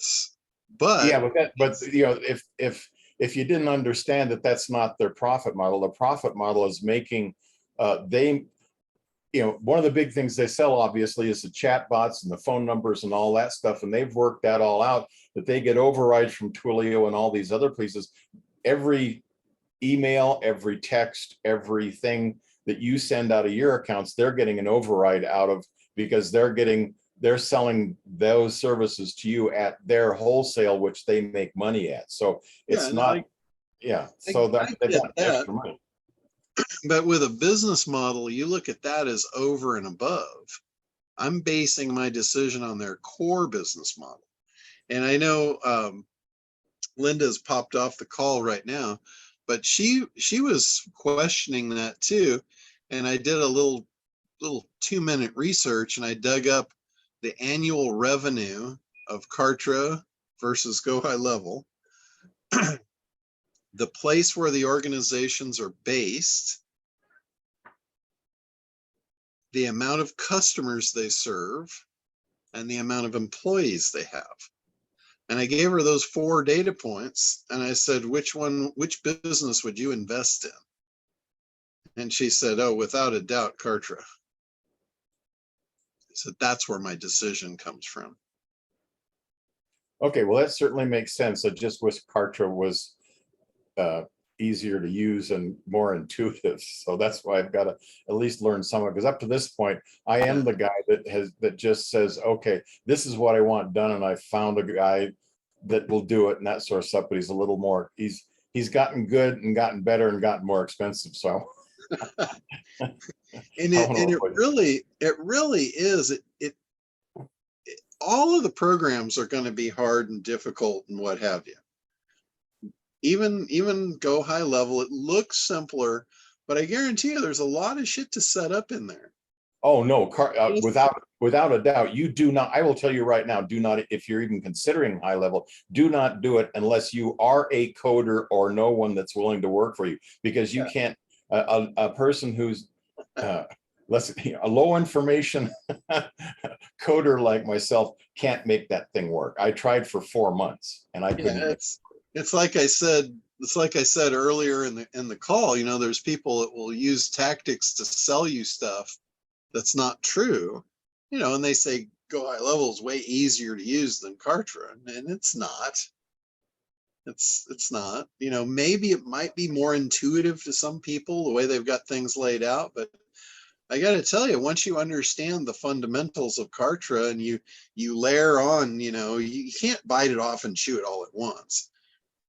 if you didn't understand that that's not their profit model, the profit model is making, one of the big things they sell obviously is the chat bots and the phone numbers and all that stuff. And they've worked that all out, that they get overrides from Twilio and all these other places. Every email, every text, everything that you send out of your accounts, they're getting an override out of, because they're selling those services to you at their wholesale, which they make money at. So it's extra money. But with a business model, you look at that as over and above. I'm basing my decision on their core business model. And I know Linda's popped off the call right now, but she was questioning that too. And I did a little 2-minute research, and I dug up the annual revenue of Kartra versus Go High Level, the place where the organizations are based, the amount of customers they serve, and the amount of employees they have. And I gave her those 4 data points, and I said, which business would you invest in? And she said, oh, without a doubt, Kartra. I said, that's where my decision comes from. Okay, well, that certainly makes sense. I just wish Kartra was easier to use and more intuitive. So that's why I've got to at least learn some of it. Because up to this point, I am the guy that just says, okay, this is what I want done, and I found a guy that will do it and that sort of stuff. But he's a little more, he's gotten good and gotten better and gotten more expensive. So And I don't know it really is, all of the programs are going to be hard and difficult and what have you. Even go high level, it looks simpler, but I guarantee you there's a lot of shit to set up in there. Oh, no, without a doubt, you do not, I will tell you right now, do not, if you're even considering high level, do not do it unless you are a coder or know one that's willing to work for you, because you can't, a person who's a low information coder like myself can't make that thing work. I tried for 4 months and I couldn't. It's like I said earlier in the call, there's people that will use tactics to sell you stuff that's not true, and they say go high level is way easier to use than Kartra, and it's not. It's not. Maybe it might be more intuitive to some people the way they've got things laid out, but I got to tell you, once you understand the fundamentals of Kartra and you layer on, you can't bite it off and chew it all at once.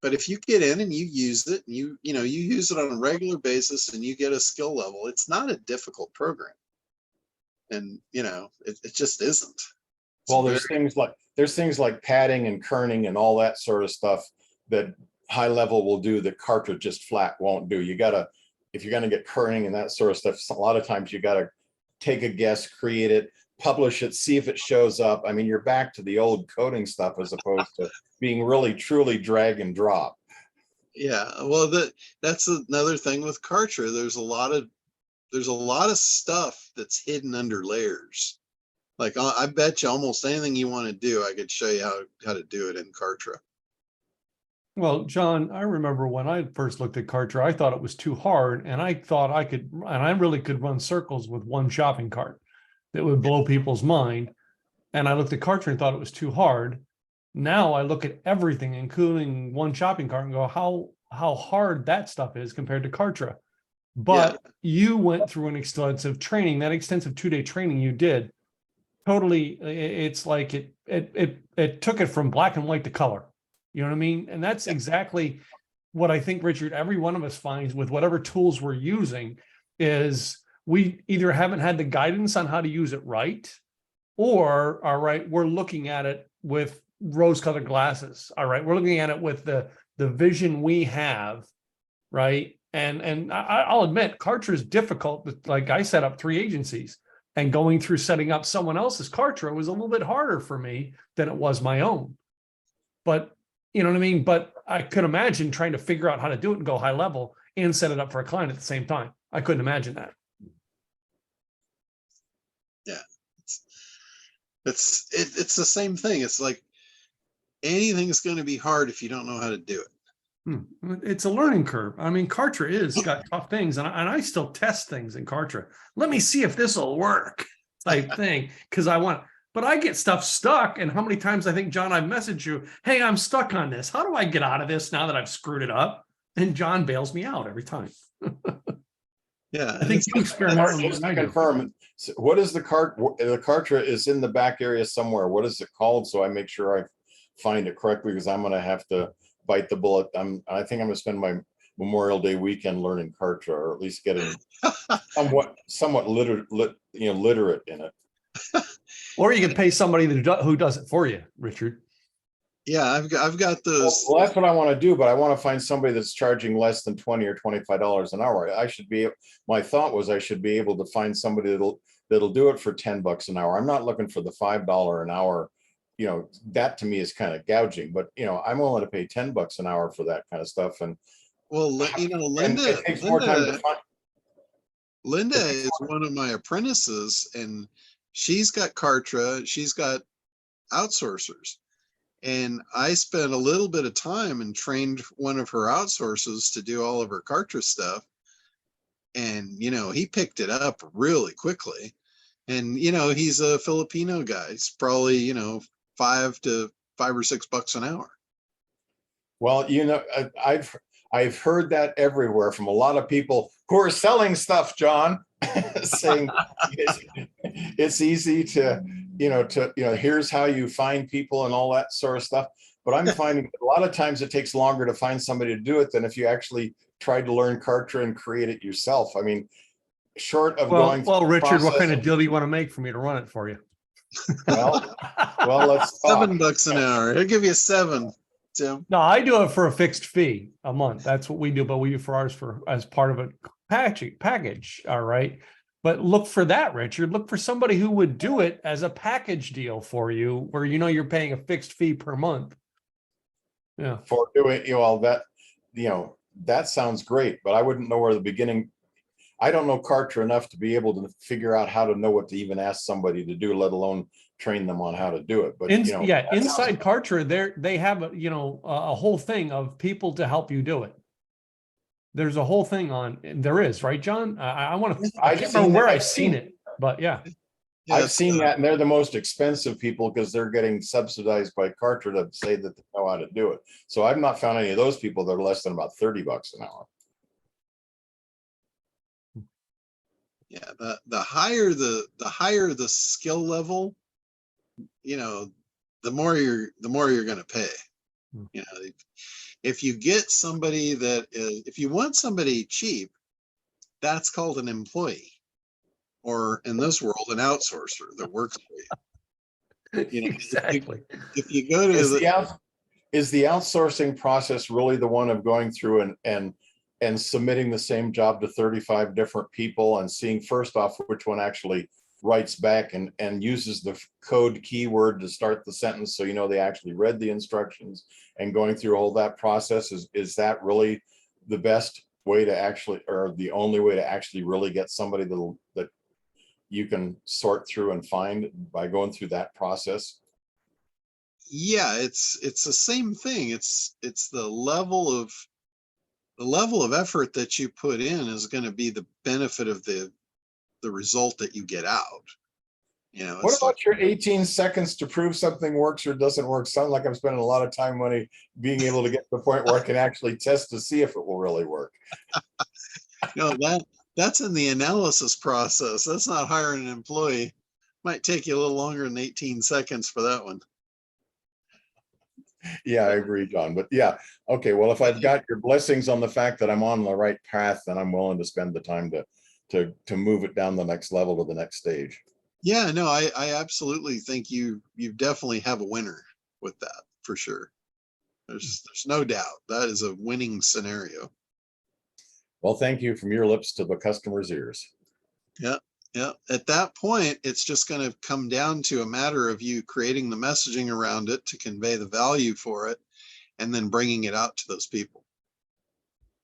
But if you get in and you use it, and you use it on a regular basis and you get a skill level, it's not a difficult program. And it just isn't. Well, there's things like padding and kerning and all that sort of stuff that high level will do that Kartra just flat won't do. If you're going to get kerning and that sort of stuff, a lot of times you got to take a guess, create it, publish it, see if it shows up. I mean, you're back to the old coding stuff as opposed to being really truly drag and drop. Yeah, well, that's another thing with Kartra. There's a lot of stuff that's hidden under layers. Like I bet you almost anything you want to do, I could show you how to do it in Kartra. Well, John, I remember when I first looked at Kartra, I thought it was too hard, and I thought I really could run circles with one shopping cart that would blow people's mind. And I looked at Kartra and thought it was too hard. Now I look at everything, including one shopping cart, and go, how hard that stuff is compared to Kartra. But you went through an extensive training, that extensive 2-day training you did. Totally, it's like it took it from black and white to color. You know what I mean? And that's exactly what I think, Richard, every one of us finds with whatever tools we're using is we either haven't had the guidance on how to use it right, or, all right, we're looking at it with rose-colored glasses. All right, we're looking at it with the vision we have, right? And I'll admit, Kartra is difficult. Like I set up 3 agencies, and going through setting up someone else's Kartra was a little bit harder for me than it was my own. But you know what I mean? But I could imagine trying to figure out how to do it and go high level and set it up for a client at the same time. I couldn't imagine that. Yeah, it's the same thing. It's like anything's going to be hard if you don't know how to do it. It's a learning curve. I mean, Kartra is got tough things, and I still test things in Kartra. Let me see if this will work type thing, because but I get stuff stuck. And how many times I think, John, I've messaged you, hey, I'm stuck on this. How do I get out of this now that I've screwed it up? And John bails me out every time. Yeah, I think you experiment. Just to confirm, what is the Kartra is in the back area somewhere. What is it called? So I make sure I find it correctly, because I'm going to have to bite the bullet. I think I'm going to spend my Memorial Day weekend learning Kartra, or at least getting somewhat literate in it. Or you can pay somebody who does it for you, Richard. Yeah, I've got those. Well, that's what I want to do, but I want to find somebody that's charging less than $20 or $25 an hour. My thought was I should be able to find somebody that'll do it for $10 an hour. I'm not looking for the $5 an hour. That to me is kind of gouging, but I'm willing to pay $10 an hour for that kind of stuff. And well, Linda is one of my apprentices, and she's got Kartra, she's got outsourcers. And I spent a little bit of time and trained one of her outsources to do all of her Kartra stuff. And, he picked it up really quickly. And, he's a Filipino guy. It's probably, $5 or $6 an hour. Well, I've heard that everywhere from a lot of people who are selling stuff, John, saying it's easy to here's how you find people and all that sort of stuff. But I'm finding that a lot of times it takes longer to find somebody to do it than if you actually tried to learn Kartra and create it yourself. I mean, short of going through Well, the Richard, what kind process- of deal do you want to make for me to run it for you? well, let's talk. $7 an hour. I'll give you 7, Tim. No, I do it for a fixed fee a month. That's what we do, but we do for ours as part of a package. All right. But look for that, Richard. Look for somebody who would do it as a package deal for you, where you're paying a fixed fee per month. Yeah. For doing, that sounds great, but I wouldn't know where the beginning. I don't know Kartra enough to be able to figure out how to know what to even ask somebody to do, let alone train them on how to do it. But inside Kartra, they have a whole thing of people to help you do it. There's a whole thing on. There is, right, John? I want to. I can't remember where I've seen it, but yeah. I've seen that, and they're the most expensive people because they're getting subsidized by Kartra to say that they know how to do it. So I've not found any of those people that are less than about $30 an hour. Yeah, the higher the skill level, the more you're going to pay. If you get somebody if you want somebody cheap, that's called an employee, or in this world, an outsourcer that works for you. Exactly. If you go to is the outsourcing process really the one of going through and submitting the same job to 35 different people and seeing first off which one actually writes back and uses the code keyword to start the sentence so they actually read the instructions, and going through all that process? Is that really the best way to actually, or the only way to actually really get somebody that you can sort through and find by going through that process? Yeah, it's the same thing. It's the level of effort that you put in is going to be the benefit of the result that you get out. What about your 18 seconds to prove something works or doesn't work? Sounds like I'm spending a lot of time, money being able to get to the point where I can actually test to see if it will really work. That's in the analysis process. That's not hiring an employee. Might take you a little longer than 18 seconds for that one. Yeah, I agree, John. But yeah, okay. Well, if I've got your blessings on the fact that I'm on the right path, then I'm willing to spend the time to move it down the next level to the next stage. Yeah, no, I absolutely think you definitely have a winner with that, for sure. There's no doubt that is a winning scenario. Well, thank you from your lips to the customer's ears. Yeah. At that point, it's just going to come down to a matter of you creating the messaging around it to convey the value for it, and then bringing it out to those people.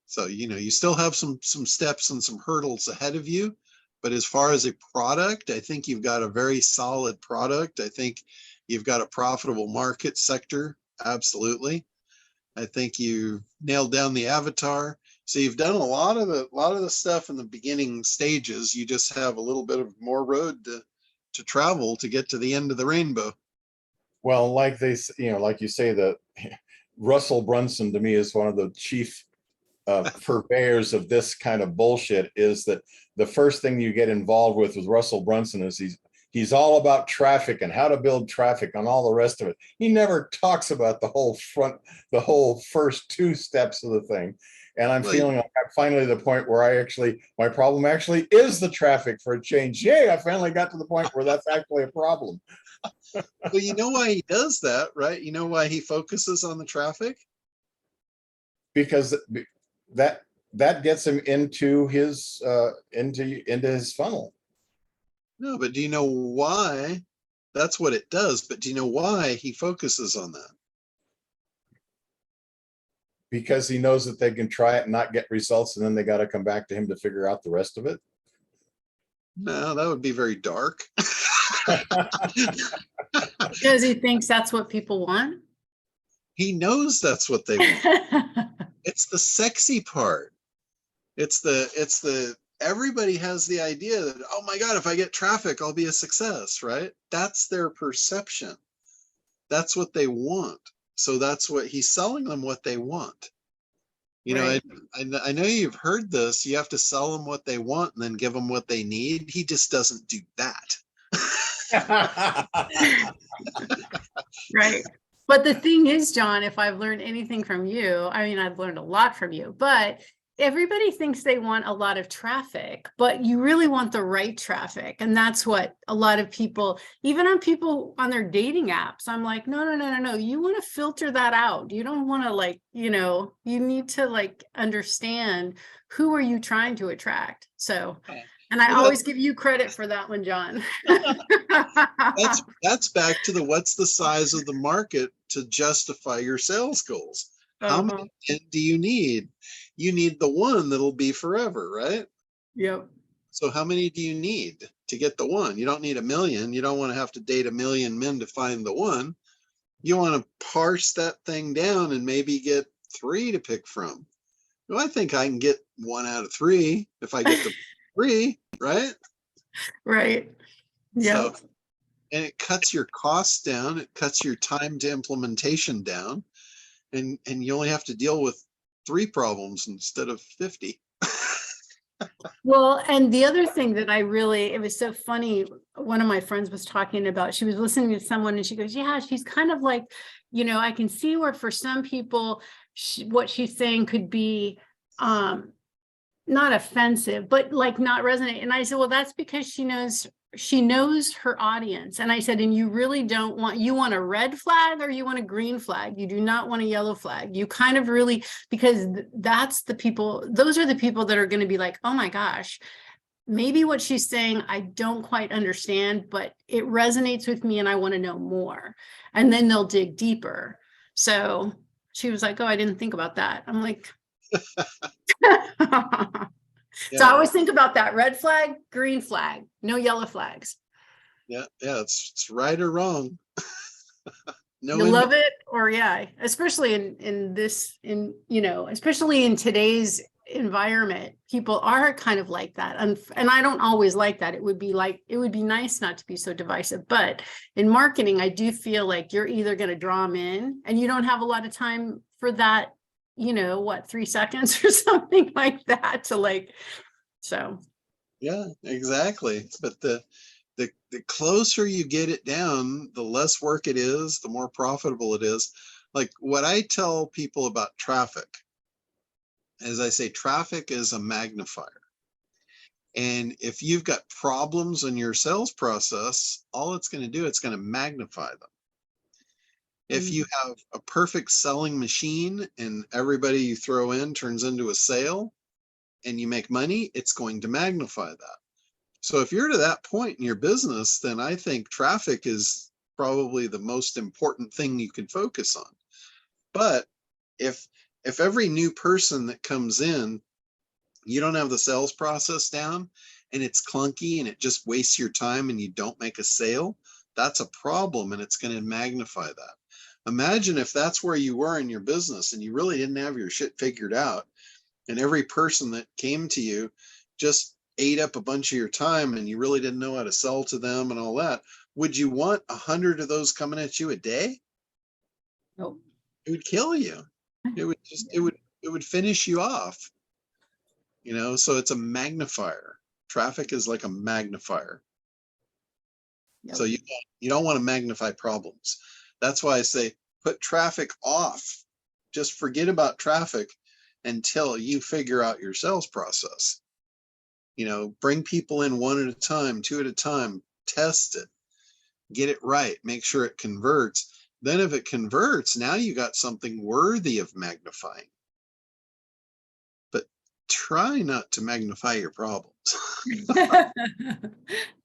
So, you still have some steps and some hurdles ahead of you, but as far as a product, I think you've got a very solid product. I think you've got a profitable market sector. Absolutely. I think you nailed down the avatar. So you've done a lot of the stuff in the beginning stages. You just have a little bit of more road to travel to get to the end of the rainbow. Well, like you say, that Russell Brunson to me is one of the chief purveyors of this kind of bullshit. Is that the first thing you get involved with Russell Brunson is he's all about traffic and how to build traffic and all the rest of it. He never talks about the whole first 2 steps of the thing. And I'm feeling like I'm finally at the point where my problem actually is the traffic for a change. Yay, I finally got to the point where that's actually a problem. Well, you know why he does that, right? You know why he focuses on the traffic? Because that gets him into his funnel. No, but do you know why? That's what it does. But do you know why he focuses on that? Because he knows that they can try it and not get results, and then they got to come back to him to figure out the rest of it. No, that would be very dark. Because he thinks that's what people want. He knows that's what they want. It's the sexy part. It's the everybody has the idea that, oh my God, if I get traffic, I'll be a success, right? That's their perception. That's what they want. So that's what he's selling them, what they want. You know, I know you've heard this. You have to sell them what they want and then give them what they need. He just doesn't do that. Right. But the thing is, John, if I've learned anything from you, I mean, I've learned a lot from you, but everybody thinks they want a lot of traffic, but you really want the right traffic. And that's what a lot of people, even on people on their dating apps, I'm like, no. You want to filter that out. You don't want to like, you need to like understand who are you trying to attract. So, and I always give you credit for that one, John. That's back to what's the size of the market to justify your sales goals? How many do you need? You need the one that'll be forever, right? Yep. So how many do you need to get the one? You don't need 1 million. You don't want to have to date 1 million men to find the one. You want to parse that thing down and maybe get 3 to pick from. Well, I think I can get 1 out of 3 if I get the 3, right? Right. Yeah. So, and it cuts your costs down. It cuts your time to implementation down. And you only have to deal with 3 problems instead of 50. Well, and the other thing that it was so funny. One of my friends was talking about, she was listening to someone and she goes, yeah, she's kind of like, I can see where for some people, what she's saying could be not offensive, but like not resonate. And I said, well, that's because she knows her audience. And I said, and you really you want a red flag or you want a green flag? You do not want a yellow flag. You kind of really, because those are the people that are going to be like, oh my gosh, maybe what she's saying, I don't quite understand, but it resonates with me and I want to know more. And then they'll dig deeper. So she was like, oh, I didn't think about that. I'm like, So I always think about that: red flag, green flag, no yellow flags. Yeah, it's right or wrong. You love it or especially especially in today's environment, people are kind of like that. And I don't always like that. It would be nice not to be so divisive, but in marketing, I do feel like you're either going to draw them in and you don't have a lot of time for that, 3 seconds or something like that so. Yeah, exactly. But the closer you get it down, the less work it is, the more profitable it is. Like what I tell people about traffic, as I say, traffic is a magnifier. And if you've got problems in your sales process, all it's going to do, it's going to magnify them. If you have a perfect selling machine and everybody you throw in turns into a sale and you make money, it's going to magnify that. So if you're to that point in your business, then I think traffic is probably the most important thing you can focus on. But if every new person that comes in, you don't have the sales process down and it's clunky and it just wastes your time and you don't make a sale, that's a problem and it's going to magnify that. Imagine if that's where you were in your business and you really didn't have your shit figured out and every person that came to you just ate up a bunch of your time and you really didn't know how to sell to them and all that. Would you want 100 of those coming at you a day? Nope. It would kill you. It would finish you off. So it's a magnifier. Traffic is like a magnifier. Yep. So you don't want to magnify problems. That's why I say put traffic off. Just forget about traffic until you figure out your sales process. Bring people in 1 at a time, 2 at a time, test it, get it right, make sure it converts. Then if it converts, now you got something worthy of magnifying. But try not to magnify your problems.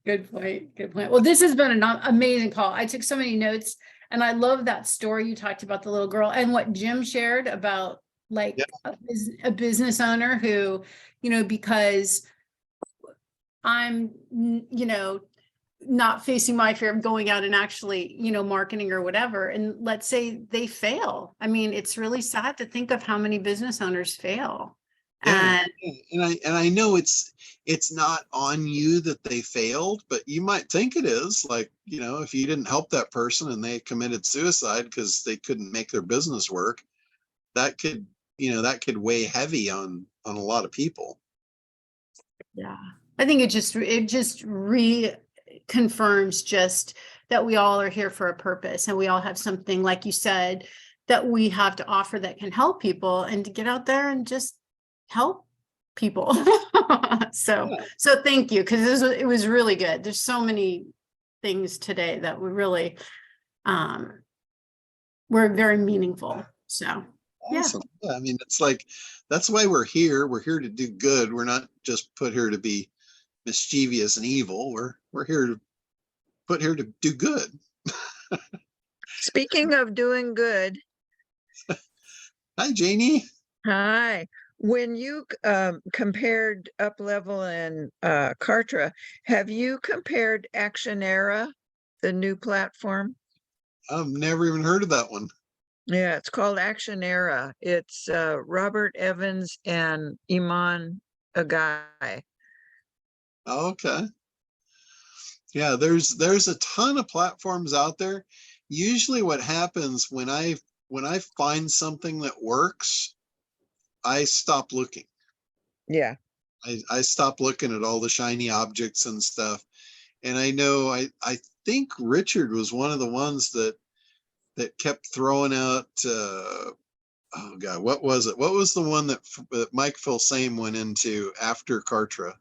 Good point. Well, this has been an amazing call. I took so many notes and I love that story you talked about the little girl and what Jim shared about a business owner who, because I'm, not facing my fear of going out and actually, marketing or whatever. And let's say they fail. I mean, it's really sad to think of how many business owners fail. Yeah. And I know it's not on you that they failed, but you might think it is. Like, if you didn't help that person and they committed suicide because they couldn't make their business work, that could weigh heavy on a lot of people. Yeah. I think it just reconfirms just that we all are here for a purpose and we all have something, like you said, that we have to offer that can help people, and to get out there and just help people. So thank you, because it was really good. There's so many things today that were really were very meaningful. So Awesome. Yeah, I mean, it's like, that's why we're here. We're here to do good. We're not just put here to be mischievous and evil. We're here to do good. Speaking of doing good, Hi, Janie. hi. When you compared Uplevel and Kartra, have you compared Actionera, the new platform? I've never even heard of that one. Yeah, it's called Actionera. It's Robert Evans and Iman Agai. Okay. Yeah, there's a ton of platforms out there. Usually what happens when I find something that works, I stop looking. Yeah. I stop looking at all the shiny objects and stuff. And I know I think Richard was one of the ones that kept throwing out oh God, what was it? What was the one that Mike Filsame went into after Kartra?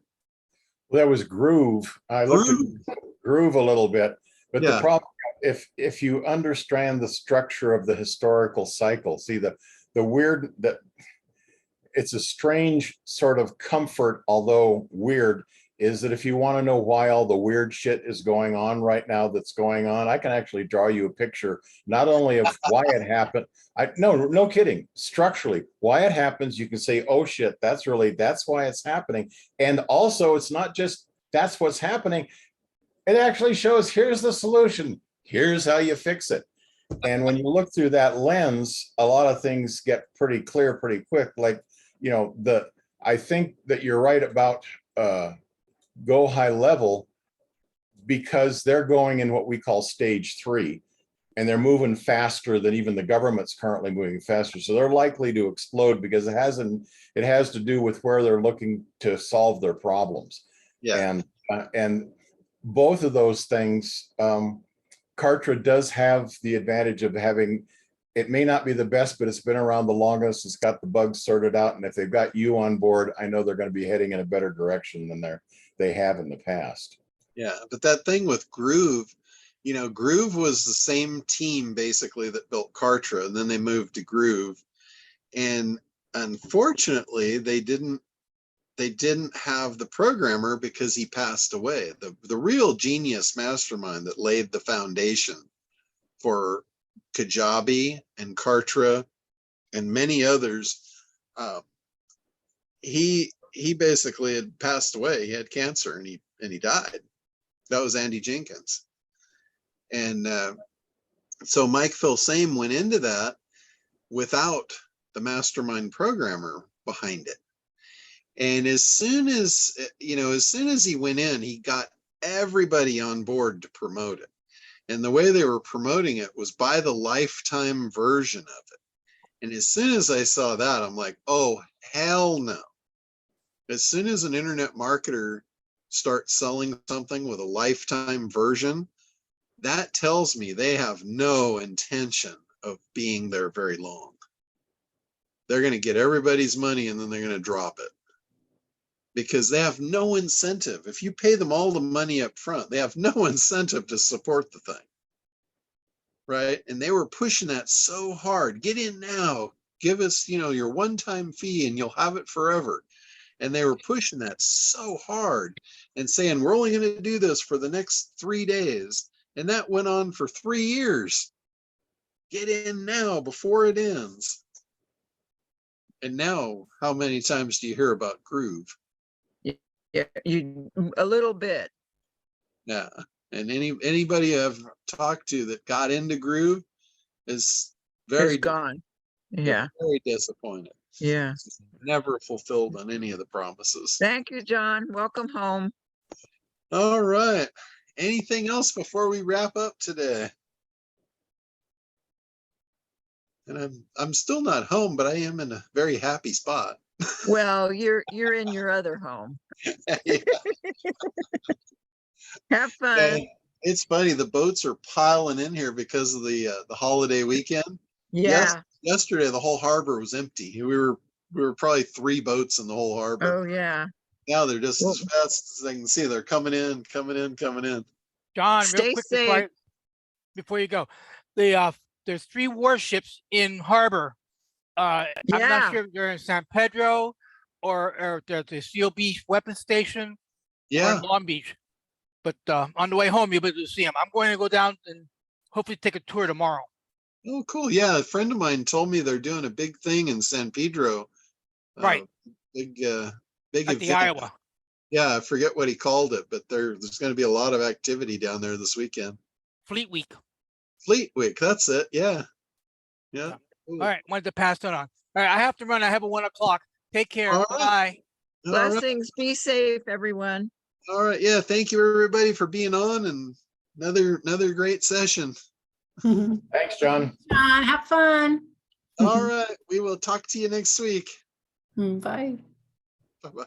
Well, that was Groove. I looked at Groove a little bit, but the problem, if you understand the structure of the historical cycle, see the weird, that it's a strange sort of comfort, although weird, is that if you want to know why all the weird shit is going on right now that's going on, I can actually draw you a picture, not only of why it happened. No kidding. Structurally, why it happens, you can say, oh shit, that's why it's happening. And also, it's not just that's what's happening. It actually shows, here's the solution. Here's how you fix it. And when you look through that lens, a lot of things get pretty clear pretty quick. Like, you know, I think that you're right about go high level, because they're going in what we call stage 3, and they're moving faster than even the government's currently moving faster. So they're likely to explode because it has to do with where they're looking to solve their problems. Yeah. And both of those things, Kartra does have the advantage of having, it may not be the best, but it's been around the longest. It's got the bugs sorted out. And if they've got you on board, I know they're going to be heading in a better direction than they have in the past. Yeah, but that thing with Groove, you know, Groove was the same team basically that built Kartra, and then they moved to Groove. And unfortunately, they didn't have the programmer because he passed away. The real genius mastermind that laid the foundation for Kajabi and Kartra and many others, he basically had passed away. He had cancer and he died. That was Andy Jenkins. And so Mike Filsame went into that without the mastermind programmer behind it. And as soon as he went in, he got everybody on board to promote it. And the way they were promoting it was by the lifetime version of it. And as soon as I saw that, I'm like, oh, hell no. As soon as an internet marketer starts selling something with a lifetime version, that tells me they have no intention of being there very long. They're going to get everybody's money and then they're going to drop it, because they have no incentive. If you pay them all the money up front, they have no incentive to support the thing. Right? And they were pushing that so hard. Get in now. Give us, your one-time fee and you'll have it forever. And they were pushing that so hard and saying, we're only going to do this for the next 3 days. And that went on for 3 years. Get in now before it ends. And now, how many times do you hear about Groove? Yeah, a little bit. Yeah. And anybody I've talked to that got into Groove is very gone. Yeah. Very disappointed. Yeah. Never fulfilled on any of the promises. Thank you, John. Welcome home. All right. Anything else before we wrap up today? And I'm still not home, but I am in a very happy spot. Well, you're in your other home. Have fun. Yeah, it's funny. The boats are piling in here because of the holiday weekend. Yeah. Yesterday, the whole harbor was empty. We were we were probably 3 boats in the whole harbor. Oh, yeah. Now they're just Well- as fast as they can see. They're coming in, coming in, coming in. John, Stay real quick safe. before you go, there's 3 warships in harbor. I'm Yeah. not sure if they're in San Pedro or the Seal Beach Weapons Station or Yeah. in Long Beach. But on the way home, you'll be able to see them. I'm going to go down and hopefully take a tour tomorrow. Oh, cool. Yeah. A friend of mine told me they're doing a big thing in San Pedro. Right. Big At event. the Iowa. Yeah. I forget what he called it, but there's going to be a lot of activity down there this weekend. Fleet Week. Fleet Week. That's it. Yeah. Yeah. Yeah. Cool. All right, wanted to pass that on. All right, I have to run. I have a 1 o'clock. Take care. All right. Bye. All right. Blessings. Be safe, everyone. All right. Yeah. Thank you everybody for being on, and another great session. Thanks, John. John, have fun. All right. We will talk to you next week. Bye. Bye-bye.